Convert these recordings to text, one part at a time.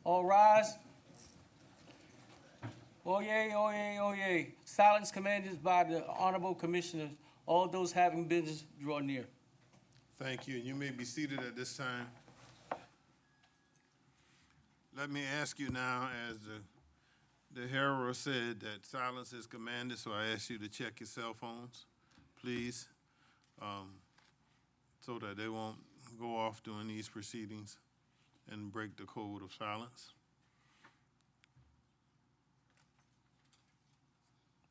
All rise. Oyez, oyez, oyez. Silence commanded by the honorable commissioners. All those having business draw near. Thank you, and you may be seated at this time. Let me ask you now, as the herald said, that silence is commanded, so I ask you to check your cell phones, please, so that they won't go off during these proceedings and break the code of silence.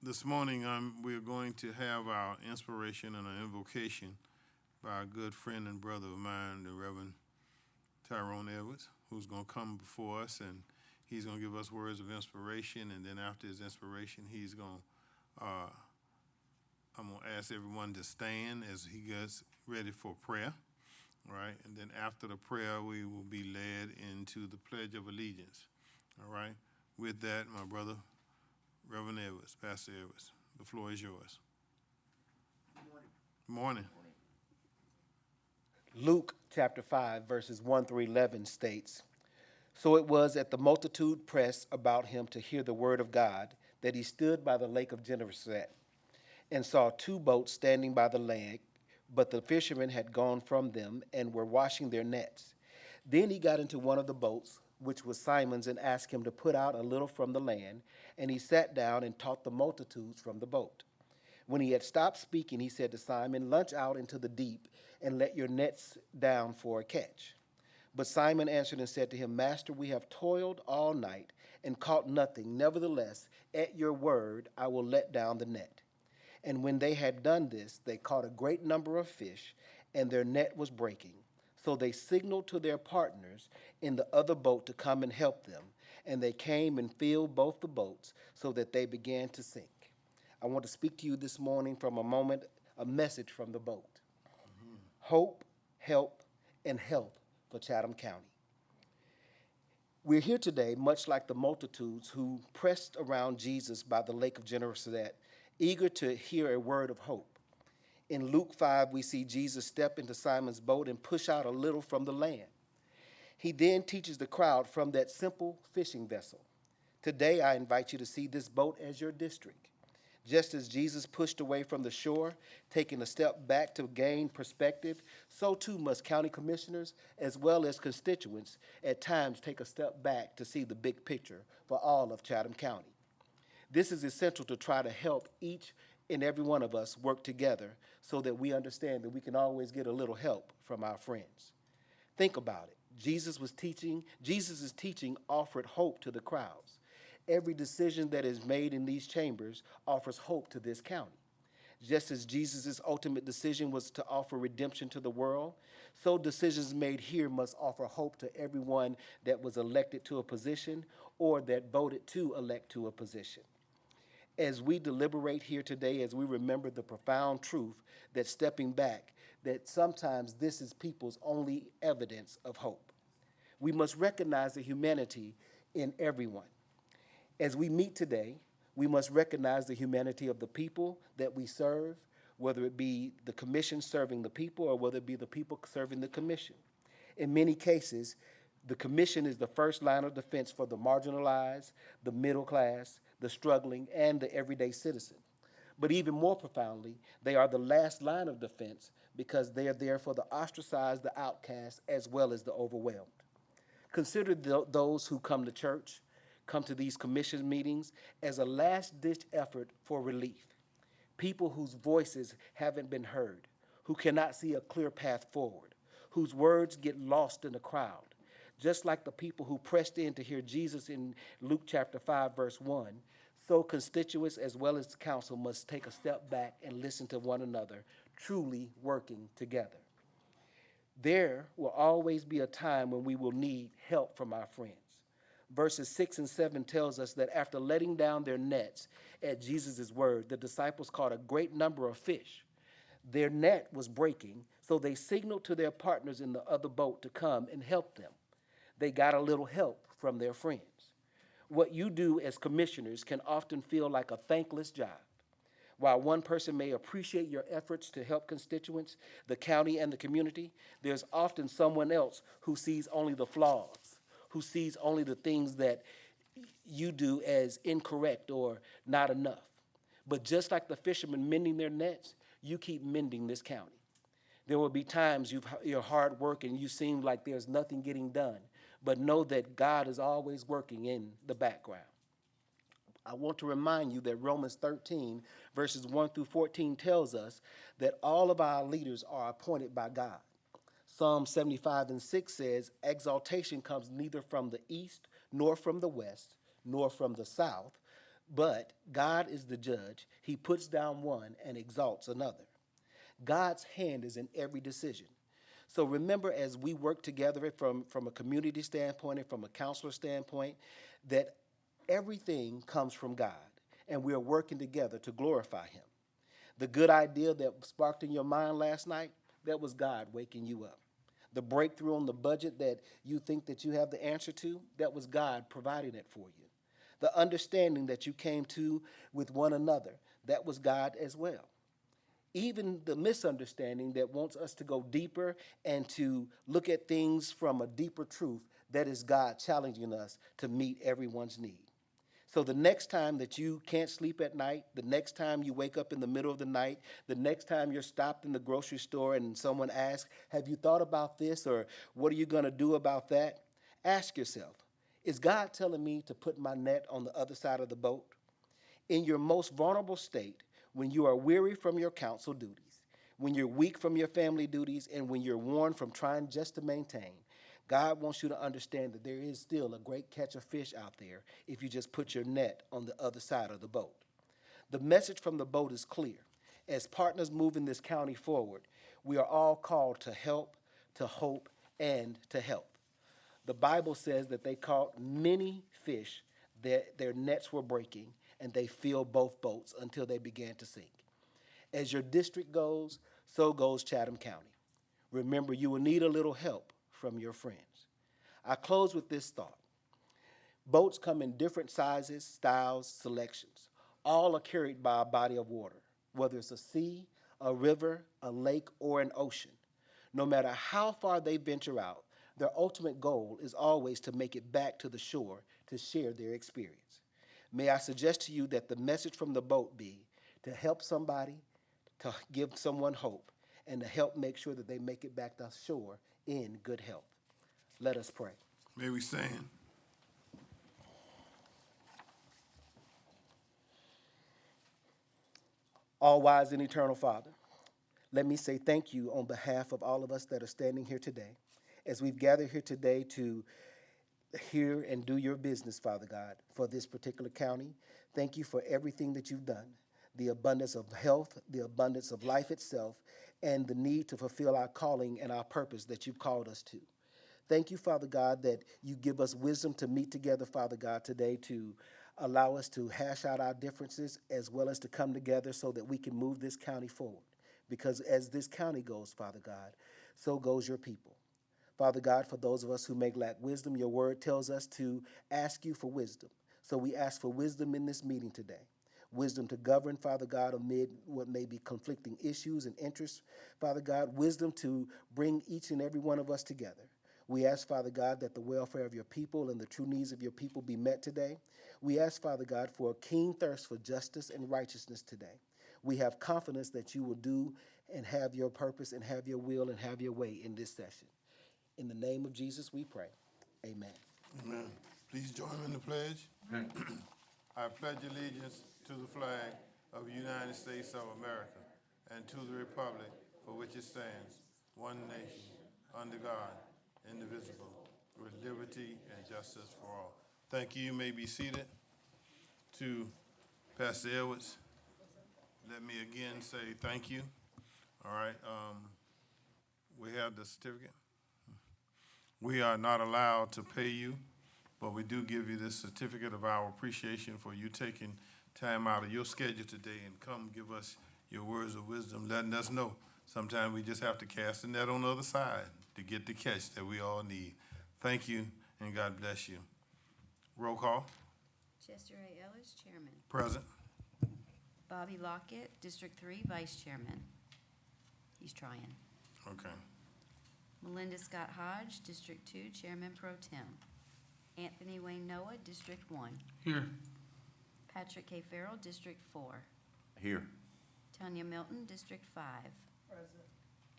This morning, we're going to have our inspiration and our invocation by a good friend and brother of mine, the Reverend Tyrone Edwards, who's going to come before us, and he's going to give us words of inspiration. And then after his inspiration, I'm going to ask everyone to stand as he gets ready for prayer, all right? And then after the prayer, we will be led into the Pledge of Allegiance, all right? With that, my brother, Reverend Edwards, Pastor Edwards, the floor is yours. Good morning. Luke chapter 5, verses 1 through 11 states, "So it was at the multitude pressed about him to hear the word of God, that he stood by the lake of Gennesaret, and saw two boats standing by the lake, but the fishermen had gone from them and were washing their nets. Then he got into one of the boats, which was Simon's, and asked him to put out a little from the land, and he sat down and taught the multitudes from the boat. When he had stopped speaking, he said to Simon, 'Launch out into the deep and let your nets down for a catch.' But Simon answered and said to him, 'Master, we have toiled all night and caught nothing. Nevertheless, at your word, I will let down the net.' And when they had done this, they caught a great number of fish, and their net was breaking. So they signaled to their partners in the other boat to come and help them. And they came and filled both the boats, so that they began to sink." I want to speak to you this morning from a message from the boat. Hope, help, and help for Chatham County. We're here today, much like the multitudes who pressed around Jesus by the lake of Gennesaret, eager to hear a word of hope. In Luke 5, we see Jesus step into Simon's boat and push out a little from the land. He then teaches the crowd from that simple fishing vessel. Today, I invite you to see this boat as your district. Just as Jesus pushed away from the shore, taking a step back to gain perspective, so too must county commissioners as well as constituents at times take a step back to see the big picture for all of Chatham County. This is essential to try to help each and every one of us work together so that we understand that we can always get a little help from our friends. Think about it. Jesus' teaching offered hope to the crowds. Every decision that is made in these chambers offers hope to this county. Just as Jesus' ultimate decision was to offer redemption to the world, so decisions made here must offer hope to everyone that was elected to a position or that voted to elect to a position. As we deliberate here today, as we remember the profound truth that stepping back, that sometimes this is people's only evidence of hope. We must recognize the humanity in everyone. As we meet today, we must recognize the humanity of the people that we serve, whether it be the commission serving the people or whether it be the people serving the commission. In many cases, the commission is the first line of defense for the marginalized, the middle class, the struggling, and the everyday citizen. But even more profoundly, they are the last line of defense because they are there for the ostracized, the outcast, as well as the overwhelmed. Consider those who come to church, come to these commission meetings as a last-ditch effort for relief. People whose voices haven't been heard, who cannot see a clear path forward, whose words get lost in the crowd. Just like the people who pressed in to hear Jesus in Luke chapter 5, verse 1, so constituents as well as council must take a step back and listen to one another, truly working together. There will always be a time when we will need help from our friends. Verses 6 and 7 tells us that after letting down their nets at Jesus' word, the disciples caught a great number of fish. Their net was breaking, so they signaled to their partners in the other boat to come and help them. They got a little help from their friends. What you do as commissioners can often feel like a thankless job. While one person may appreciate your efforts to help constituents, the county, and the community, there's often someone else who sees only the flaws, who sees only the things that you do as incorrect or not enough. But just like the fishermen mending their nets, you keep mending this county. There will be times you're hard work and you seem like there's nothing getting done, but know that God is always working in the background. I want to remind you that Romans 13, verses 1 through 14 tells us that all of our leaders are appointed by God. Psalm 75:6 says, exaltation comes neither from the east, nor from the west, nor from the south, but God is the judge. He puts down one and exalts another. God's hand is in every decision. So remember, as we work together from a community standpoint and from a counselor standpoint, that everything comes from God, and we are working together to glorify him. The good idea that sparked in your mind last night, that was God waking you up. The breakthrough on the budget that you think that you have the answer to, that was God providing it for you. The understanding that you came to with one another, that was God as well. Even the misunderstanding that wants us to go deeper and to look at things from a deeper truth, that is God challenging us to meet everyone's need. So the next time that you can't sleep at night, the next time you wake up in the middle of the night, the next time you're stopped in the grocery store and someone asks, have you thought about this, or what are you going to do about that? Ask yourself, is God telling me to put my net on the other side of the boat? In your most vulnerable state, when you are weary from your counsel duties, when you're weak from your family duties, and when you're worn from trying just to maintain, God wants you to understand that there is still a great catch of fish out there if you just put your net on the other side of the boat. The message from the boat is clear. As partners moving this county forward, we are all called to help, to hope, and to help. The Bible says that they caught many fish, their nets were breaking, and they filled both boats until they began to sink. As your district goes, so goes Chatham County. Remember, you will need a little help from your friends. I close with this thought. Boats come in different sizes, styles, selections. All are carried by a body of water, whether it's a sea, a river, a lake, or an ocean. No matter how far they venture out, their ultimate goal is always to make it back to the shore to share their experience. May I suggest to you that the message from the boat be to help somebody, to give someone hope, and to help make sure that they make it back to shore in good health. Let us pray. May we stand? All-wise and eternal Father, let me say thank you on behalf of all of us that are standing here today. As we've gathered here today to hear and do your business, Father God, for this particular county, thank you for everything that you've done, the abundance of health, the abundance of life itself, and the need to fulfill our calling and our purpose that you've called us to. Thank you, Father God, that you give us wisdom to meet together, Father God, today to allow us to hash out our differences as well as to come together so that we can move this county forward. Because as this county goes, Father God, so goes your people. Father God, for those of us who may lack wisdom, your word tells us to ask you for wisdom. So we ask for wisdom in this meeting today. Wisdom to govern, Father God, amid what may be conflicting issues and interests. Father God, wisdom to bring each and every one of us together. We ask, Father God, that the welfare of your people and the true needs of your people be met today. We ask, Father God, for a keen thirst for justice and righteousness today. We have confidence that you will do and have your purpose and have your will and have your way in this session. In the name of Jesus, we pray. Amen. Amen. Please join me in the pledge. I pledge allegiance to the flag of the United States of America and to the republic for which it stands, one nation, under God, indivisible, with liberty and justice for all. Thank you. You may be seated. To Pastor Edwards, let me again say thank you. All right. We have the certificate. We are not allowed to pay you, but we do give you this certificate of our appreciation for you taking time out of your schedule today and come give us your words of wisdom, letting us know sometimes we just have to cast the net on the other side to get the catch that we all need. Thank you, and God bless you. Roll call. Chester A. Ellis, Chairman. Present. Bobby Lockett, District 3, Vice Chairman. He's trying. Okay. Melinda Scott Hodge, District 2, Chairman Pro Tem. Anthony Wayne Noah, District 1. Here. Patrick K. Farrell, District 4. Here. Tanya Milton, District 5.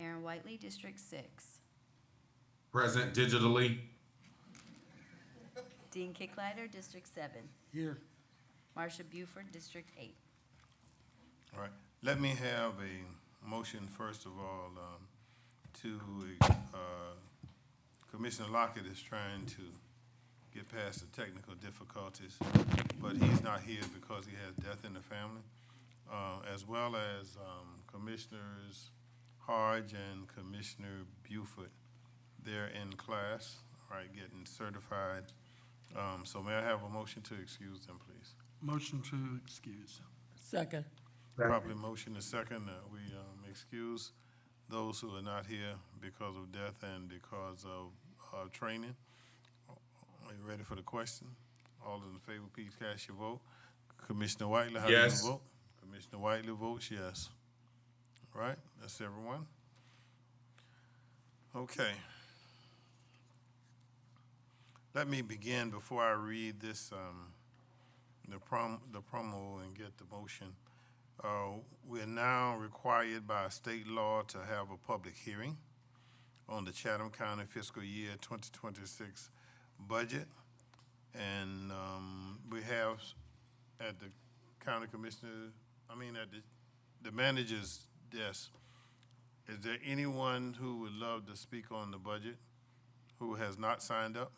Aaron Whiteley, District 6. Present digitally. Dean Kicklighter, District 7. Here. Marsha Buford, District 8. All right, let me have a motion, first of all, Commissioner Lockett is trying to get past the technical difficulties, but he's not here because he has death in the family, as well as Commissioners Hodge and Commissioner Buford. They're in class, all right, getting certified. So may I have a motion to excuse them, please? Motion to excuse. Second. Properly motion is second that we excuse those who are not here because of death and because of training. Are you ready for the question? All in favor, please cast your vote. Commissioner Whiteley, how do you Yes. vote? Commissioner Whiteley votes yes. All right, that's everyone. Okay. Let me begin before I read this, the promo and get the motion. We are now required by state law to have a public hearing on the Chatham County fiscal year 2026 budget. And we have at the county commissioner, at the manager's desk, is there anyone who would love to speak on the budget who has not signed up?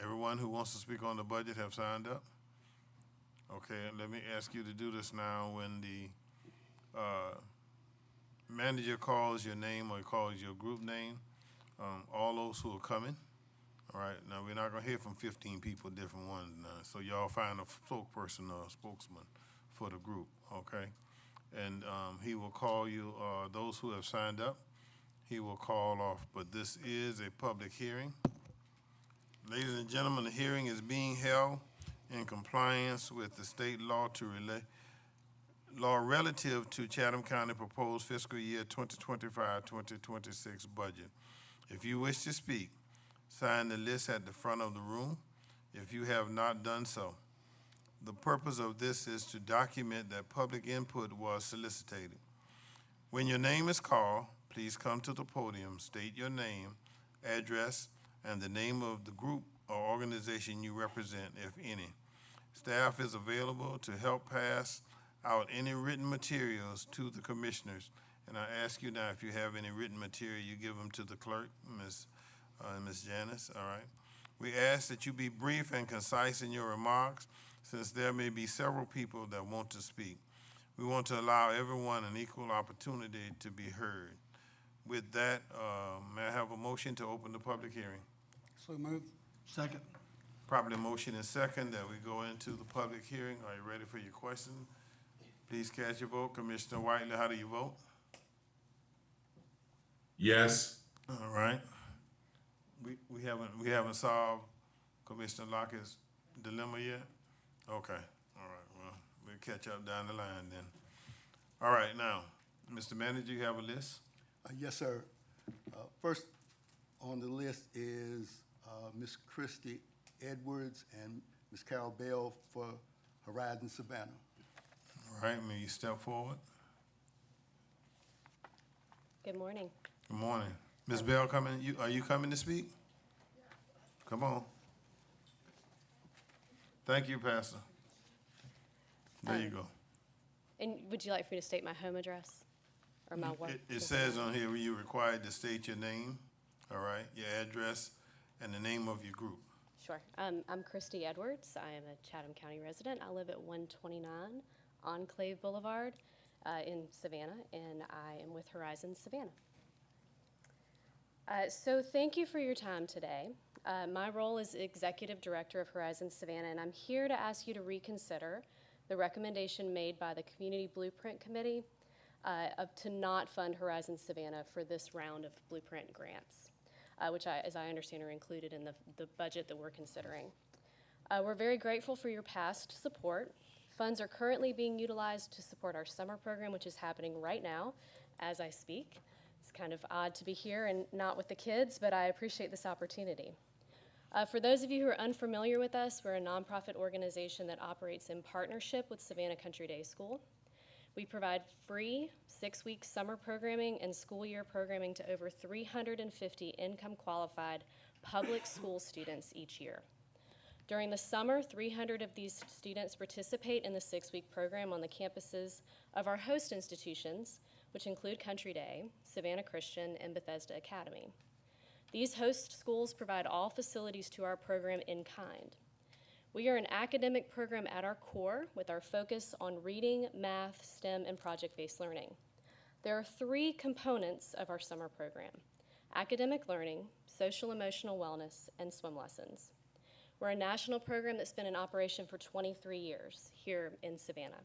Everyone who wants to speak on the budget have signed up? Okay, let me ask you to do this now. When the manager calls your name or calls your group name, all those who are coming, all right, now we're not gonna hear from 15 people, different ones now, so y'all find a spokesperson or a spokesman for the group, okay? And he will call you, those who have signed up, he will call off, but this is a public hearing. Ladies and gentlemen, the hearing is being held in compliance with the state law relative to Chatham County proposed fiscal year 2025-2026 budget. If you wish to speak, sign the list at the front of the room if you have not done so. The purpose of this is to document that public input was solicited. When your name is called, please come to the podium, state your name, address, and the name of the group or organization you represent, if any. Staff is available to help pass out any written materials to the commissioners. And I ask you now, if you have any written material, you give them to the clerk, Ms. Janice, all right? We ask that you be brief and concise in your remarks, since there may be several people that want to speak. We want to allow everyone an equal opportunity to be heard. With that, may I have a motion to open the public hearing? So moved. Second. Properly motion and second that we go into the public hearing. Are you ready for your question? Please cast your vote. Commissioner Whiteley, how do you vote? Yes. All right. We haven't solved Commissioner Lockett's dilemma yet? Okay. All right. Well, we'll catch up down the line then. All right. Now, Mr. Manager, you have a list? Yes, sir. First on the list is Ms. Christy Edwards and Ms. Carol Bell for Horizon Savannah. All right. May you step forward? Good morning. Good morning. Ms. Bell coming? Are you coming to speak? Come on. Thank you, Pastor. There you go. And would you like for me to state my home address or my work? It says on here, you're required to state your name, all right, your address, and the name of your group. Sure. I'm Christy Edwards. I am a Chatham County resident. I live at 129 Enclave Boulevard in Savannah, and I am with Horizon Savannah. So thank you for your time today. My role is Executive Director of Horizon Savannah, and I'm here to ask you to reconsider the recommendation made by the Community Blueprint Committee to not fund Horizon Savannah for this round of Blueprint grants, which, as I understand, are included in the budget that we're considering. We're very grateful for your past support. Funds are currently being utilized to support our summer program, which is happening right now as I speak. It's kind of odd to be here and not with the kids, but I appreciate this opportunity. For those of you who are unfamiliar with us, we're a nonprofit organization that operates in partnership with Savannah Country Day School. We provide free 6-week summer programming and school year programming to over 350 income-qualified public school students each year. During the summer, 300 of these students participate in the 6-week program on the campuses of our host institutions, which include Country Day, Savannah Christian, and Bethesda Academy. These host schools provide all facilities to our program in kind. We are an academic program at our core with our focus on reading, math, STEM, and project-based learning. There are 3 components of our summer program: academic learning, social emotional wellness, and swim lessons. We're a national program that's been in operation for 23 years here in Savannah.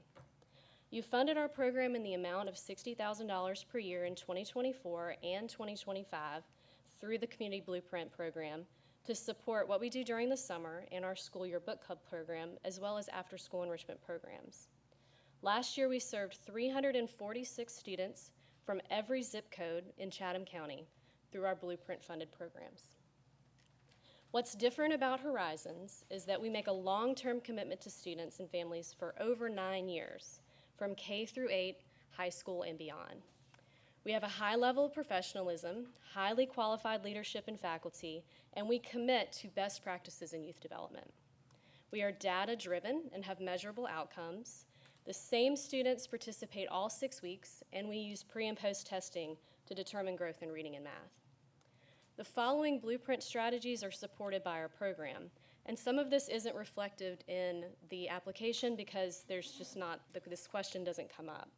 You funded our program in the amount of $60,000 per year in 2024 and 2025 through the Community Blueprint program to support what we do during the summer and our school year book club program, as well as after-school enrichment programs. Last year, we served 346 students from every zip code in Chatham County through our Blueprint-funded programs. What's different about Horizons is that we make a long-term commitment to students and families for over 9 years, from K through 8, high school, and beyond. We have a high level of professionalism, highly qualified leadership and faculty, and we commit to best practices in youth development. We are data-driven and have measurable outcomes. The same students participate all 6 weeks, and we use pre- and post-testing to determine growth in reading and math. The following Blueprint strategies are supported by our program, and some of this isn't reflected in the application because there's just not, this question doesn't come up.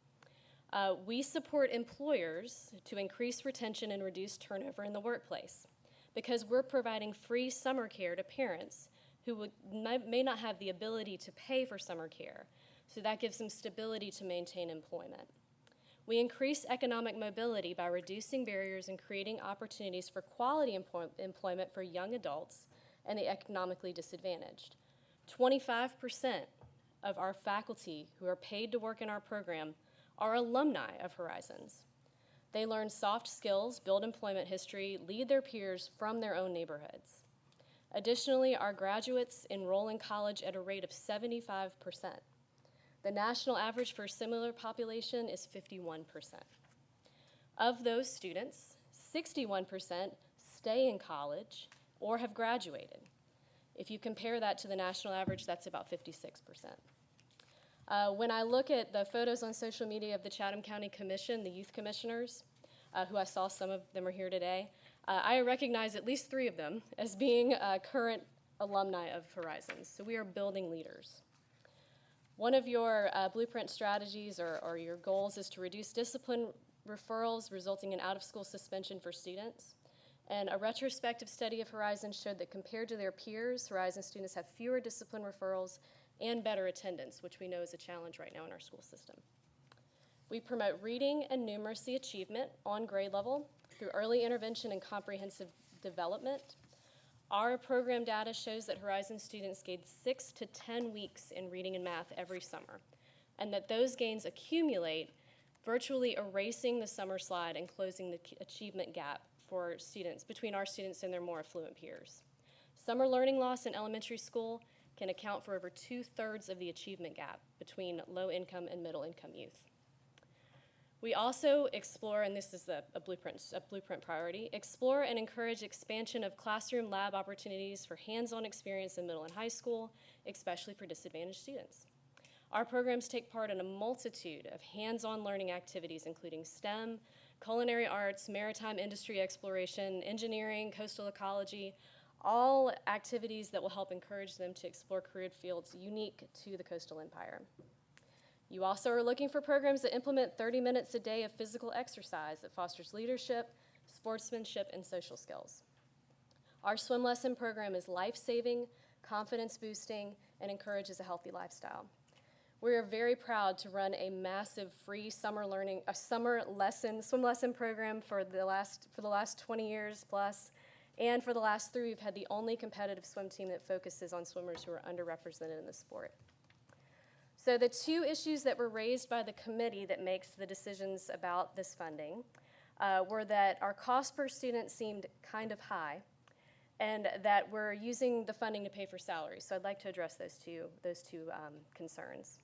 We support employers to increase retention and reduce turnover in the workplace because we're providing free summer care to parents who may not have the ability to pay for summer care, so that gives them stability to maintain employment. We increase economic mobility by reducing barriers and creating opportunities for quality employment for young adults and the economically disadvantaged. 25% of our faculty who are paid to work in our program are alumni of Horizons. They learn soft skills, build employment history, lead their peers from their own neighborhoods. Additionally, our graduates enroll in college at a rate of 75%. The national average for a similar population is 51%. Of those students, 61% stay in college or have graduated. If you compare that to the national average, that's about 56%. When I look at the photos on social media of the Chatham County Commission, the youth commissioners, who I saw some of them are here today, I recognize at least 3 of them as being current alumni of Horizons. So we are building leaders. One of your Blueprint strategies or your goals is to reduce discipline referrals resulting in out-of-school suspension for students. And a retrospective study of Horizons showed that compared to their peers, Horizons students have fewer discipline referrals and better attendance, which we know is a challenge right now in our school system. We promote reading and numeracy achievement on grade level through early intervention and comprehensive development. Our program data shows that Horizons students gain 6 to 10 weeks in reading and math every summer, and that those gains accumulate, virtually erasing the summer slide and closing the achievement gap for students, between our students and their more affluent peers. Summer learning loss in elementary school can account for over 2/3 of the achievement gap between low-income and middle-income youth. We also explore, and this is a blueprint priority, explore and encourage expansion of classroom lab opportunities for hands-on experience in middle and high school, especially for disadvantaged students. Our programs take part in a multitude of hands-on learning activities, including STEM, culinary arts, maritime industry exploration, engineering, coastal ecology, all activities that will help encourage them to explore career fields unique to the coastal empire. You also are looking for programs that implement 30 minutes a day of physical exercise that fosters leadership, sportsmanship, and social skills. Our swim lesson program is life-saving, confidence-boosting, and encourages a healthy lifestyle. We are very proud to run a massive free swim lesson program for the last 20 years plus. And for the last 3, we've had the only competitive swim team that focuses on swimmers who are underrepresented in the sport. So the 2 issues that were raised by the committee that makes the decisions about this funding were that our cost per student seemed kind of high, and that we're using the funding to pay for salaries. So I'd like to address those two concerns.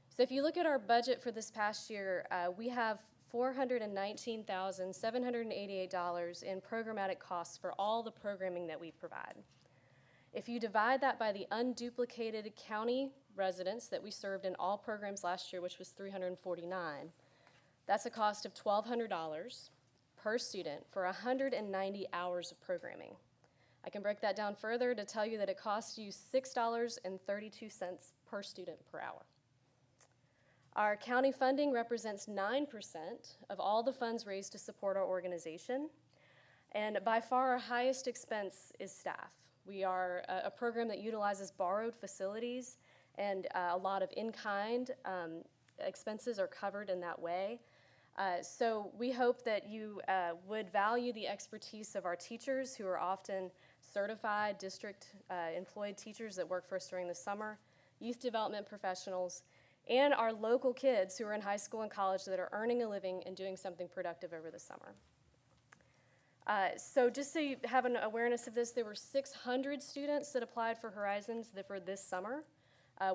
So if you look at our budget for this past year, we have $419,788 in programmatic costs for all the programming that we provide. If you divide that by the unduplicated county residents that we served in all programs last year, which was 349, that's a cost of $1,200 per student for 190 hours of programming. I can break that down further to tell you that it costs you $6.32 per student per hour. Our county funding represents 9% of all the funds raised to support our organization, and by far our highest expense is staff. We are a program that utilizes borrowed facilities, and a lot of in-kind expenses are covered in that way. So we hope that you would value the expertise of our teachers, who are often certified district employed teachers that work for us during the summer, youth development professionals, and our local kids who are in high school and college that are earning a living and doing something productive over the summer. So just so you have an awareness of this, there were 600 students that applied for Horizons for this summer.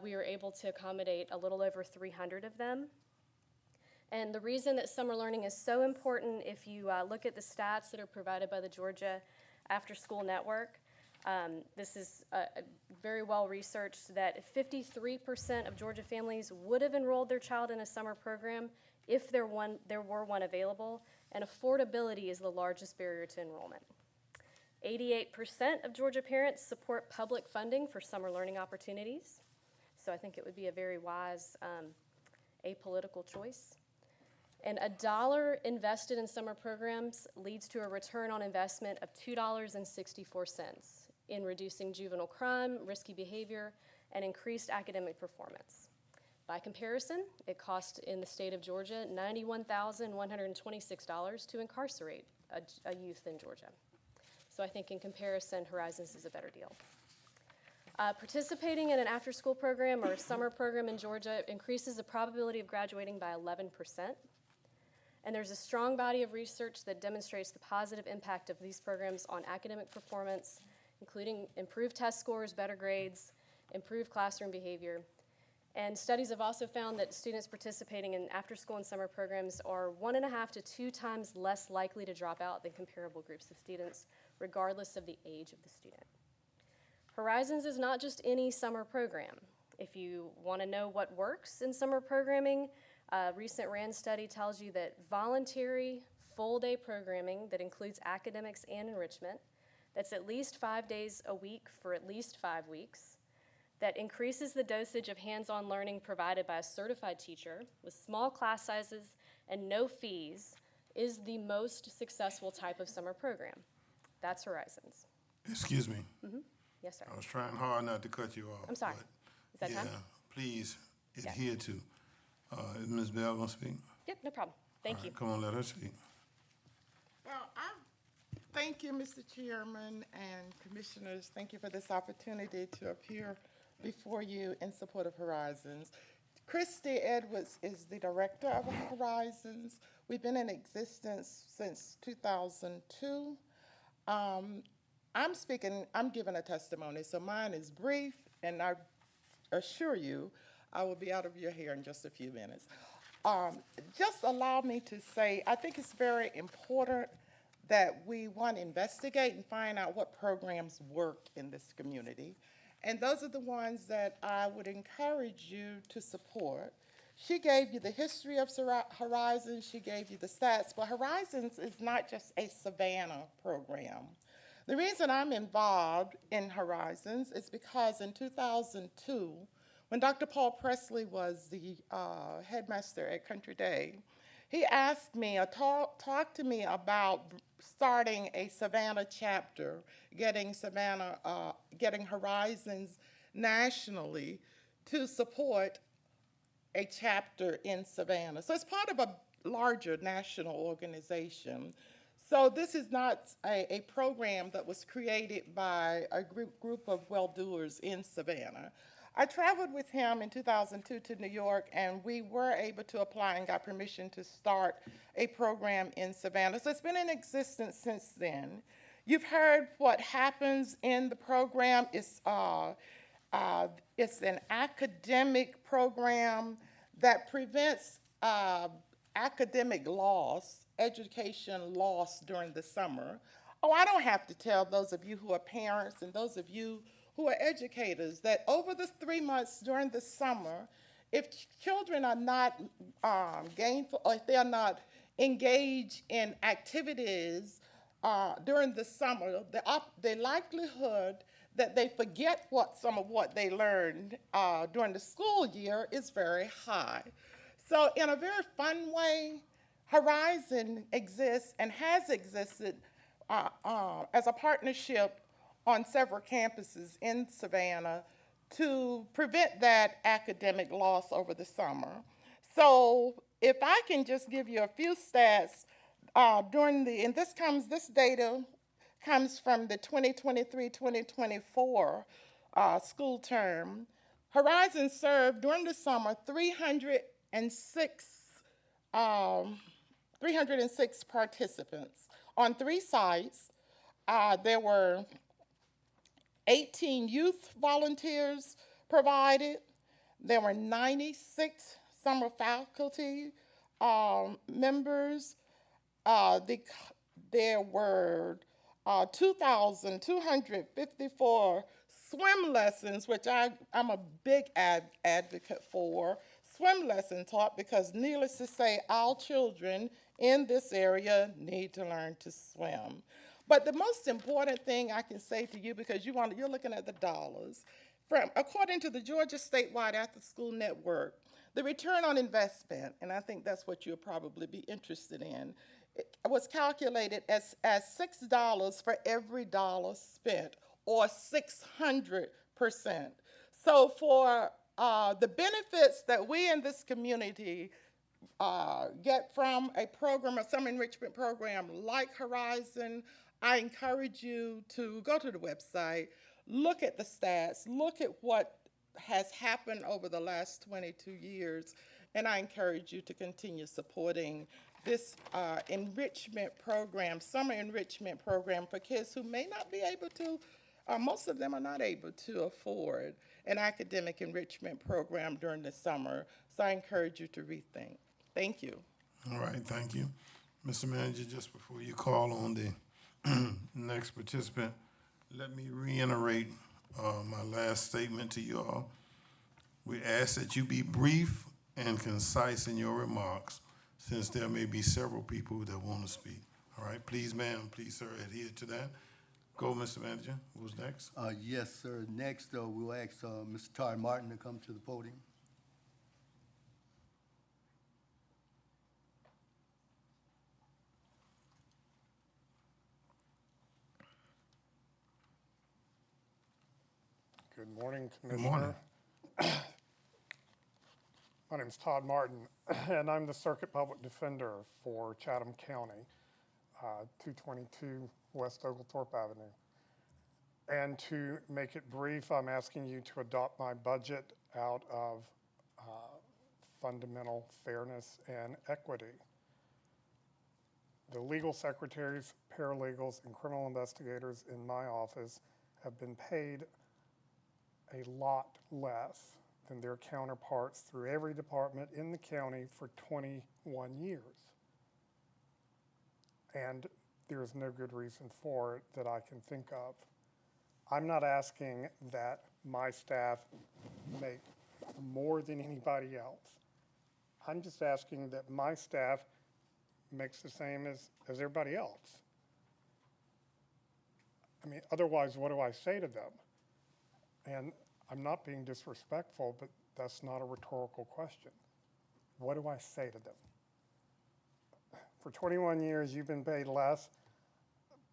We were able to accommodate a little over 300 of them. And the reason that summer learning is so important, if you look at the stats that are provided by the Georgia After School Network, this is very well researched, that 53% of Georgia families would have enrolled their child in a summer program if there were one available, and affordability is the largest barrier to enrollment. 88% of Georgia parents support public funding for summer learning opportunities, so I think it would be a very wise apolitical choice. And $1 invested in summer programs leads to a return on investment of $2.64 in reducing juvenile crime, risky behavior, and increased academic performance. By comparison, it costs in the state of Georgia $91,126 to incarcerate a youth in Georgia. So I think in comparison, Horizons is a better deal. Participating in an after-school program or a summer program in Georgia increases the probability of graduating by 11%. And there's a strong body of research that demonstrates the positive impact of these programs on academic performance, including improved test scores, better grades, improved classroom behavior. And studies have also found that students participating in after-school and summer programs are 1.5 to 2 times less likely to drop out than comparable groups of students, regardless of the age of the student. Horizons is not just any summer program. If you want to know what works in summer programming, a recent RAND study tells you that voluntary full-day programming that includes academics and enrichment, that's at least 5 days a week for at least 5 weeks, that increases the dosage of hands-on learning provided by a certified teacher with small class sizes and no fees, is the most successful type of summer program. That's Horizons. Excuse me. Yes, sir. I was trying hard not to cut you off. I'm sorry. Is that time? Yeah, please adhere to. Is Ms. Bell gonna speak? Yep, no problem. Thank All you. right, come on, let her speak. Well, thank you, Mr. Chairman and Commissioners. Thank you for this opportunity to appear before you in support of Horizons. Christy Edwards is the director of Horizons. We've been in existence since 2002. I'm giving a testimony, so mine is brief, and I assure you I will be out of your hair in just a few minutes. Just allow me to say, I think it's very important that we, one, investigate and find out what programs work in this community. And those are the ones that I would encourage you to support. She gave you the history of Horizons, she gave you the stats, but Horizons is not just a Savannah program. The reason I'm involved in Horizons is because in 2002, when Dr. Paul Presley was the headmaster at Country Day, he asked me, talked to me about starting a Savannah chapter, getting Horizons nationally to support a chapter in Savannah. So it's part of a larger national organization. So this is not a program that was created by a group of well-doers in Savannah. I traveled with him in 2002 to New York, and we were able to apply and got permission to start a program in Savannah. So it's been in existence since then. You've heard what happens in the program. It's an academic program that prevents academic loss, education loss during the summer. Oh, I don't have to tell those of you who are parents and those of you who are educators that over the 3 months during the summer, if children are not gainful or if they are not engaged in activities during the summer, the likelihood that they forget some of what they learned during the school year is very high. So in a very fun way, Horizon exists and has existed as a partnership on several campuses in Savannah to prevent that academic loss over the summer. So if I can just give you a few stats this data comes from the 2023-2024 school term. Horizon served during the summer 306 participants on 3 sites. There were 18 youth volunteers provided. There were 96 summer faculty members. There were 2,254 swim lessons, which I'm a big advocate for. Swim lesson taught because, needless to say, our children in this area need to learn to swim. But the most important thing I can say to you, because you're looking at the dollars, according to the Georgia Statewide After-School Network, the return on investment, and I think that's what you'll probably be interested in, it was calculated as $6 for every dollar spent, or 600%. So for the benefits that we in this community get from a summer enrichment program like Horizon, I encourage you to go to the website, look at the stats, look at what has happened over the last 22 years, and I encourage you to continue supporting this enrichment program, summer enrichment program for kids who may not be able to, most of them are not able to afford an academic enrichment program during the summer. So I encourage you to rethink. Thank you. All right, thank you. Mr. Manager, just before you call on the next participant, let me reiterate my last statement to you all. We ask that you be brief and concise in your remarks, since there may be several people that want to speak. All right, please, ma'am, please, sir, adhere to that. Go, Mr. Manager. Who's next? Yes, sir. Next, we'll ask Mr. Todd Martin to come to the podium. Good morning, Good Commissioner. morning. My name is Todd Martin, and I'm the Circuit Public Defender for Chatham County, 222 West Oglethorpe Avenue. And to make it brief, I'm asking you to adopt my budget out of fundamental fairness and equity. The legal secretaries, paralegals, and criminal investigators in my office have been paid a lot less than their counterparts through every department in the county for 21 years. And there is no good reason for it that I can think of. I'm not asking that my staff make more than anybody else. I'm just asking that my staff makes the same as everybody else. I mean, otherwise, what do I say to them? And I'm not being disrespectful, but that's not a rhetorical question. What do I say to them? For 21 years, you've been paid less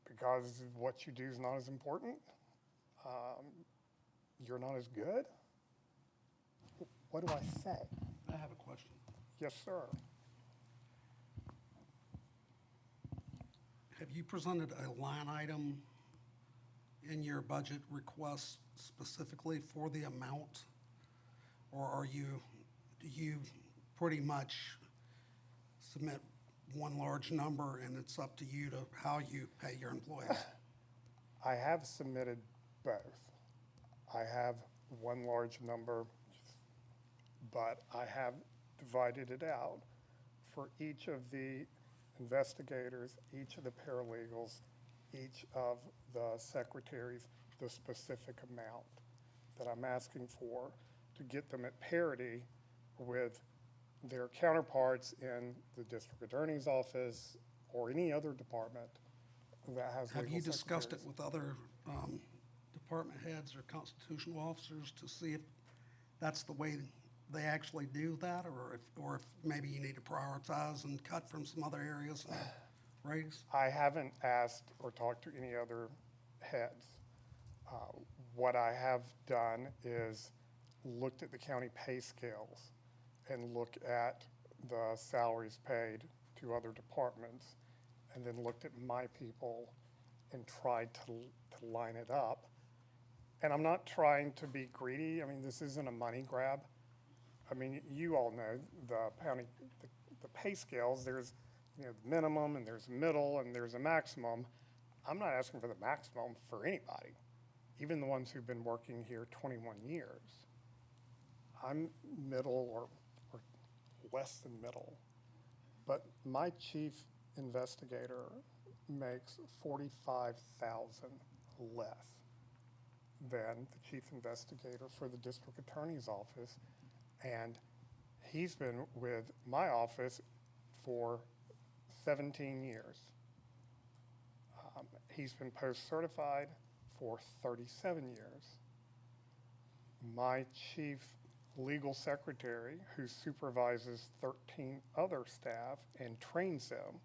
because what you do is not as important? You're not as good? What do I say? I have a question. Yes, sir. Have you presented a line item in your budget request specifically for the amount? Or do you pretty much submit one large number and it's up to you to how you pay your employees? I have submitted both. I have one large number, but I have divided it out for each of the investigators, each of the paralegals, each of the secretaries, the specific amount that I'm asking for to get them at parity with their counterparts in the district attorney's office or any other department that has legal Have you discussed it secretaries. with other department heads or constitutional officers to see if that's the way they actually do that, or if maybe you need to prioritize and cut from some other areas and raise? I haven't asked or talked to any other heads. What I have done is looked at the county pay scales and look at the salaries paid to other departments, and then looked at my people and tried to line it up. And I'm not trying to be greedy. I mean, this isn't a money grab. I mean, you all know the pay scales, there's, you know, the minimum and there's a middle and there's a maximum. I'm not asking for the maximum for anybody, even the ones who've been working here 21 years. I'm middle or less than middle, but my chief investigator makes $45,000 less than the chief investigator for the district attorney's office. And he's been with my office for 17 years. He's been post-certified for 37 years. My chief legal secretary, who supervises 13 other staff and trains them,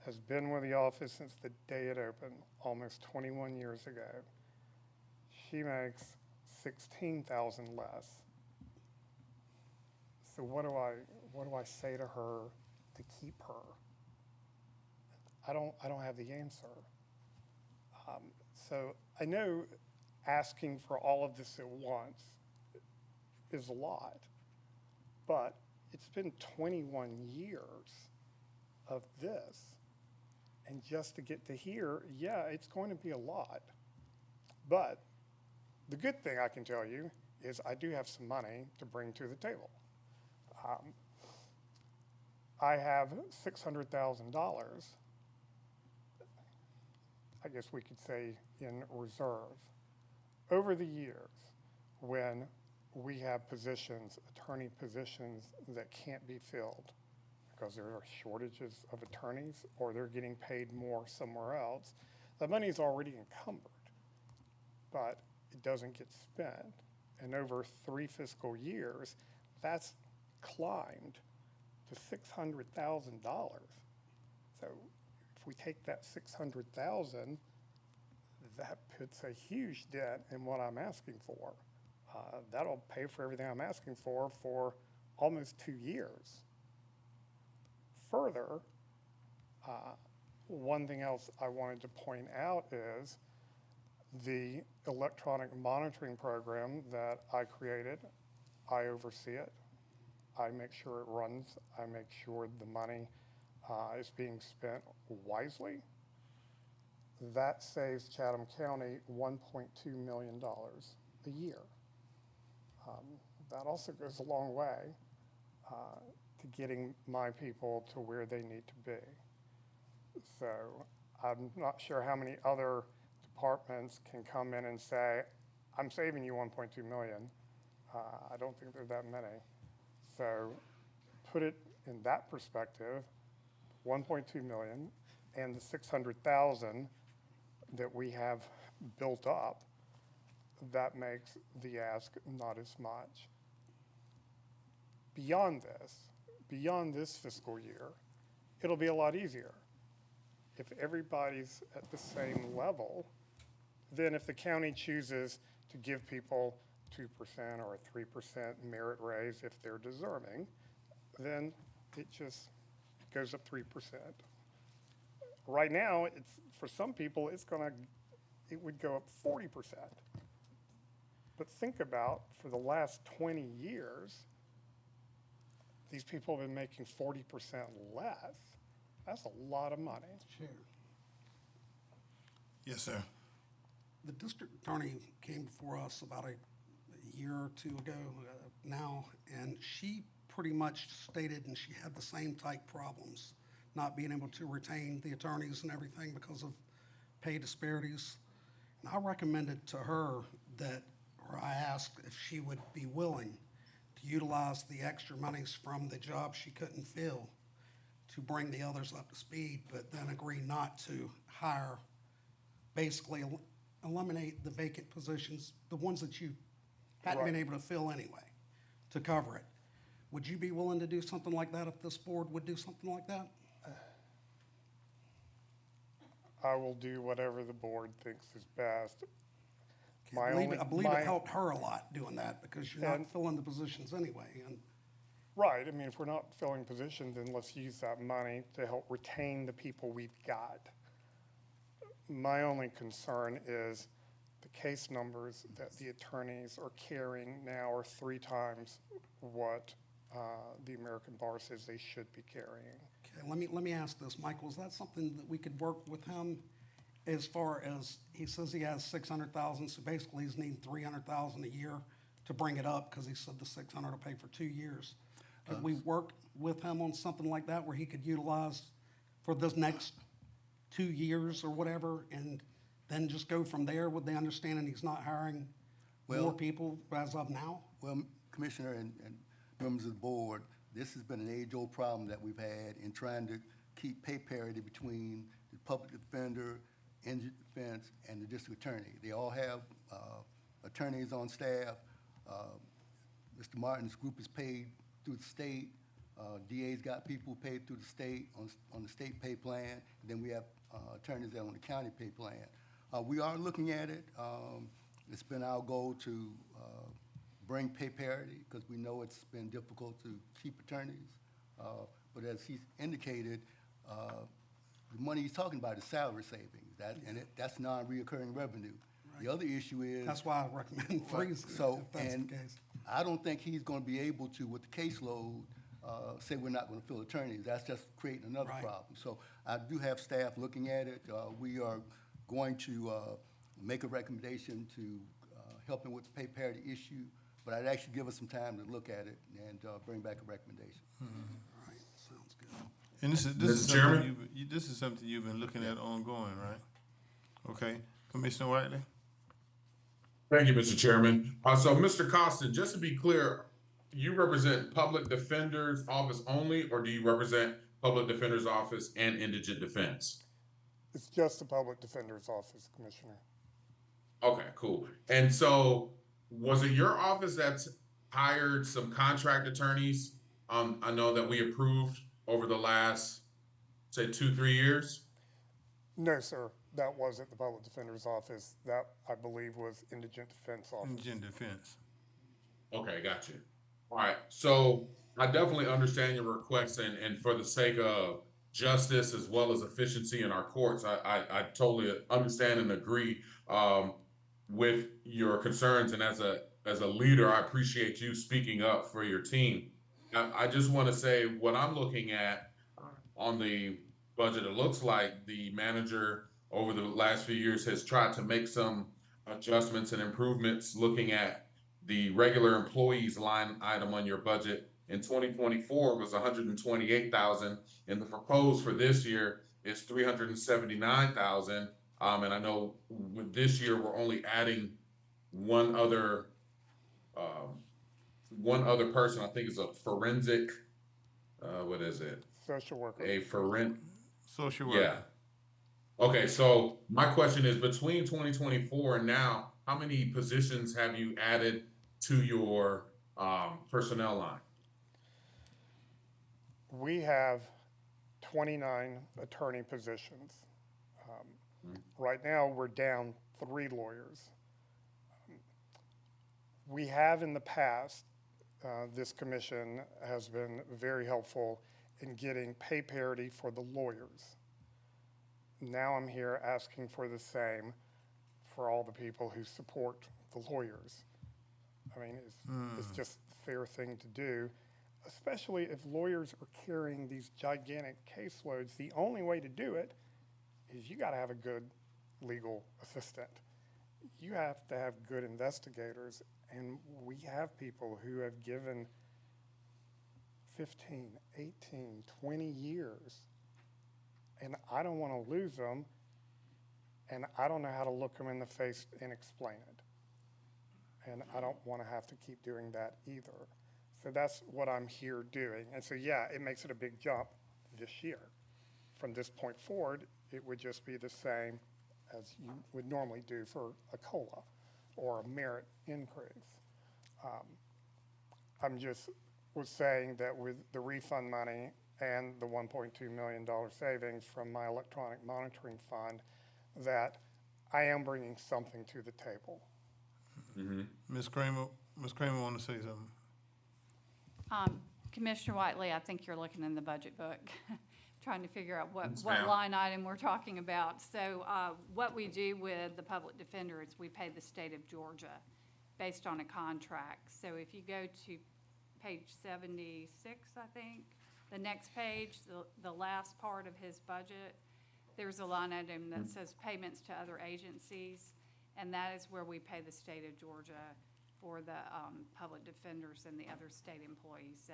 has been with the office since the day it opened, almost 21 years ago. She makes $16,000 less. So what do I say to her to keep her? I don't have the answer. So I know asking for all of this at once is a lot, but it's been 21 years of this. And just to get to here, yeah, it's going to be a lot. But the good thing I can tell you is I do have some money to bring to the table. I have $600,000, I guess we could say, in reserve. Over the years, when we have positions, attorney positions that can't be filled because there are shortages of attorneys or they're getting paid more somewhere else, the money's already encumbered, but it doesn't get spent. And over 3 fiscal years, that's climbed to $600,000. So if we take that $600,000, that puts a huge dent in what I'm asking for. That'll pay for everything I'm asking for almost 2 years. Further, one thing else I wanted to point out is the electronic monitoring program that I created. I oversee it. I make sure it runs. I make sure the money is being spent wisely. That saves Chatham County $1.2 million a year. That also goes a long way to getting my people to where they need to be. So I'm not sure how many other departments can come in and say, I'm saving you $1.2 million. I don't think there are that many. So put it in that perspective, $1.2 million and the $600,000 that we have built up, that makes the ask not as much. Beyond this fiscal year, it'll be a lot easier. If everybody's at the same level, then if the county chooses to give people 2% or a 3% merit raise if they're deserving, then it just goes up 3%. Right now, it's, for some people, it would go up 40%. But think about, for the last 20 years, these people have been making 40% less. That's a lot of money. Sure. Yes, sir. the district attorney came before us about a year or two ago now, and she pretty much stated, and she had the same type problems, not being able to retain the attorneys and everything because of pay disparities. And I recommended to her that, or I asked if she would be willing to utilize the extra monies from the job she couldn't fill to bring the others up to speed, but then agree not to hire, basically eliminate the vacant positions, the ones that you hadn't been Right. able to fill anyway, to cover it. Would you be willing to do something like that if this board would do something like that? I will do whatever the board thinks is best. I believe it my- helped her a lot doing that because you're not And- filling the positions anyway. And Right, I mean, if we're not filling positions, then let's use that money to help retain the people we've got. My only concern is the case numbers that the attorneys are carrying now are 3 times what the American Bar says they should be carrying. okay, let me ask this, Michael, is that something that we could work with him as far as, he says he has 600,000, so basically he's needing 300,000 a year to bring it up because he said the 600 will pay for 2 years. Could we work with him on something like that where he could utilize for this next 2 years or whatever, and then just go from there with the understanding he's not hiring more Well- people as of now? Well, Commissioner and members of the board, this has been an age-old problem that we've had in trying to keep pay parity between the public defender, indigent defense, and the district attorney. They all have attorneys on staff. Mr. Martin's group is paid through the state. DA's got people paid through the state on the state pay plan. Then we have attorneys that are on the county pay plan. We are looking at it. It's been our goal to bring pay parity because we know it's been difficult to keep attorneys. But as he's indicated, the money he's talking about is salary savings. That's non-reoccurring revenue. The other issue is. That's why I recommend freezing, So, if that's the and case. I don't think he's gonna be able to, with the caseload, say we're not gonna fill attorneys. That's just creating another Right. problem. So I do have staff looking at it. We are going to make a recommendation to help him with the pay parity issue, but I'd actually give us some time to look at it and bring back a recommendation. All right, sounds good. And this Mr. is Chairman? something this is something you've been looking at ongoing, right? Okay, Commissioner Whiteley? Thank you, Mr. Chairman. So, Mr. Costin, just to be clear, you represent Public Defender's Office only, or do you represent Public Defender's Office and Indigent Defense? It's just the Public Defender's Office, Commissioner. Okay, cool. And so, was it your office that's hired some contract attorneys? I know that we approved over the last, say, 2-3 years. No, sir, that wasn't the Public Defender's Office. That, I believe, was Indigent Defense Office. Indigent Defense. Okay, got you. All right, so I definitely understand your request, and for the sake of justice as well as efficiency in our courts, I totally understand and agree with your concerns, and as a leader, I appreciate you speaking up for your team. I just want to say what I'm looking at on the budget. It looks like the manager over the last few years has tried to make some adjustments and improvements looking at the regular employees line item on your budget. In 2024 was 128,000, and the proposed for this year is 379,000. And I know with this year we're only adding one other person. I think it's a forensic. What is it? Social worker. A forensic. Social worker. Yeah. Okay, so my question is, between 2024 and now, how many positions have you added to your personnel line? We have 29 attorney positions. Right now, we're down 3 lawyers. We have in the past, this commission has been very helpful in getting pay parity for the lawyers. Now I'm here asking for the same for all the people who support the lawyers. I mean, it's just the fair thing to do, especially if lawyers are carrying these gigantic caseloads. The only way to do it is you got to have a good legal assistant. you have to have good investigators, and we have people who have given 15, 18, 20 years, and I don't want to lose them, and I don't know how to look them in the face and explain it. And I don't want to have to keep doing that either. So that's what I'm here doing. And so, yeah, it makes it a big jump this year. From this point forward, it would just be the same as you would normally do for a COLA or a merit increase. I'm just was saying that with the refund money and the $1.2 million savings from my electronic monitoring fund, that I am bringing something to the table. Ms. Kramer want to say something. Commissioner Whiteley, I think you're looking in the budget book, trying to figure out what Yes, ma'am. line item we're talking about. So what we do with the public defender is we pay the state of Georgia based on a contract. So if you go to page 76, I think, the next page, the last part of his budget, there's a line item that says payments to other agencies, and that is where we pay the state of Georgia for the public defenders and the other state employees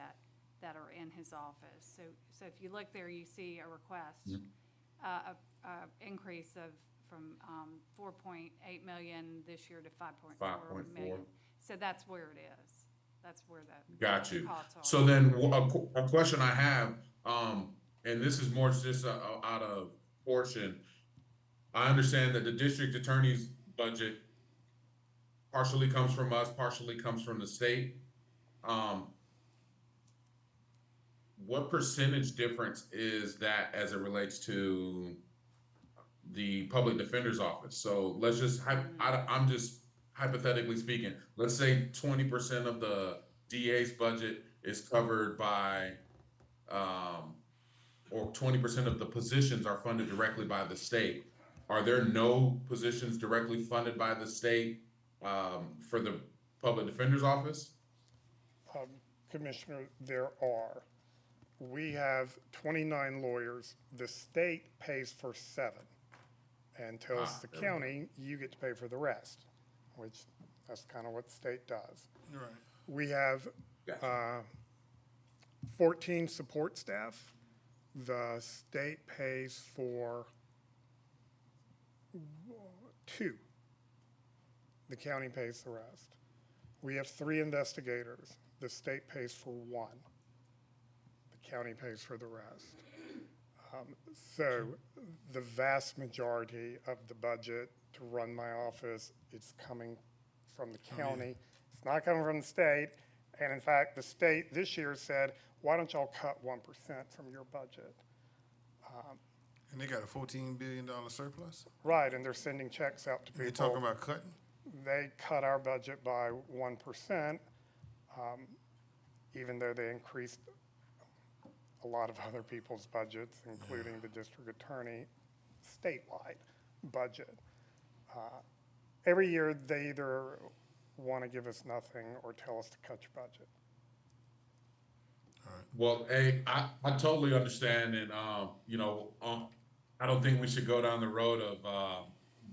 that are in his office. So if you look there, you see a request, a increase from 4.8 million this year to 5.4 million. So that's where it is. That's where Got the you. costs are. So then a question I have, and this is more just out of portion. I understand that the district attorney's budget partially comes from us, partially comes from the state. What percentage difference is that as it relates to the public defender's office? So let's just, I'm just hypothetically speaking, let's say 20% of the DA's budget is covered by, or 20% of the positions are funded directly by the state. Are there no positions directly funded by the state for the public defender's office? Commissioner, there are. We have 29 lawyers. The state pays for 7 and tells the county, you get to pay for the rest, which that's kind of what the state does. Right. We have 14 support staff. The state pays for 2. The county pays the rest. We have 3 investigators. The state pays for 1. The county pays for the rest. So the vast majority of the budget to run my office is coming from the county. It's not coming from the state. And in fact, the state this year said, why don't y'all cut 1% from your budget? And they got a $14 billion surplus? Right, and they're sending checks out to people. They talking about cutting? They cut our budget by 1%, even though they increased a lot of other people's budgets, including the district attorney statewide budget. Every year, they either want to give us nothing or tell us to cut your budget. Well, hey, I totally understand, and I don't think we should go down the road of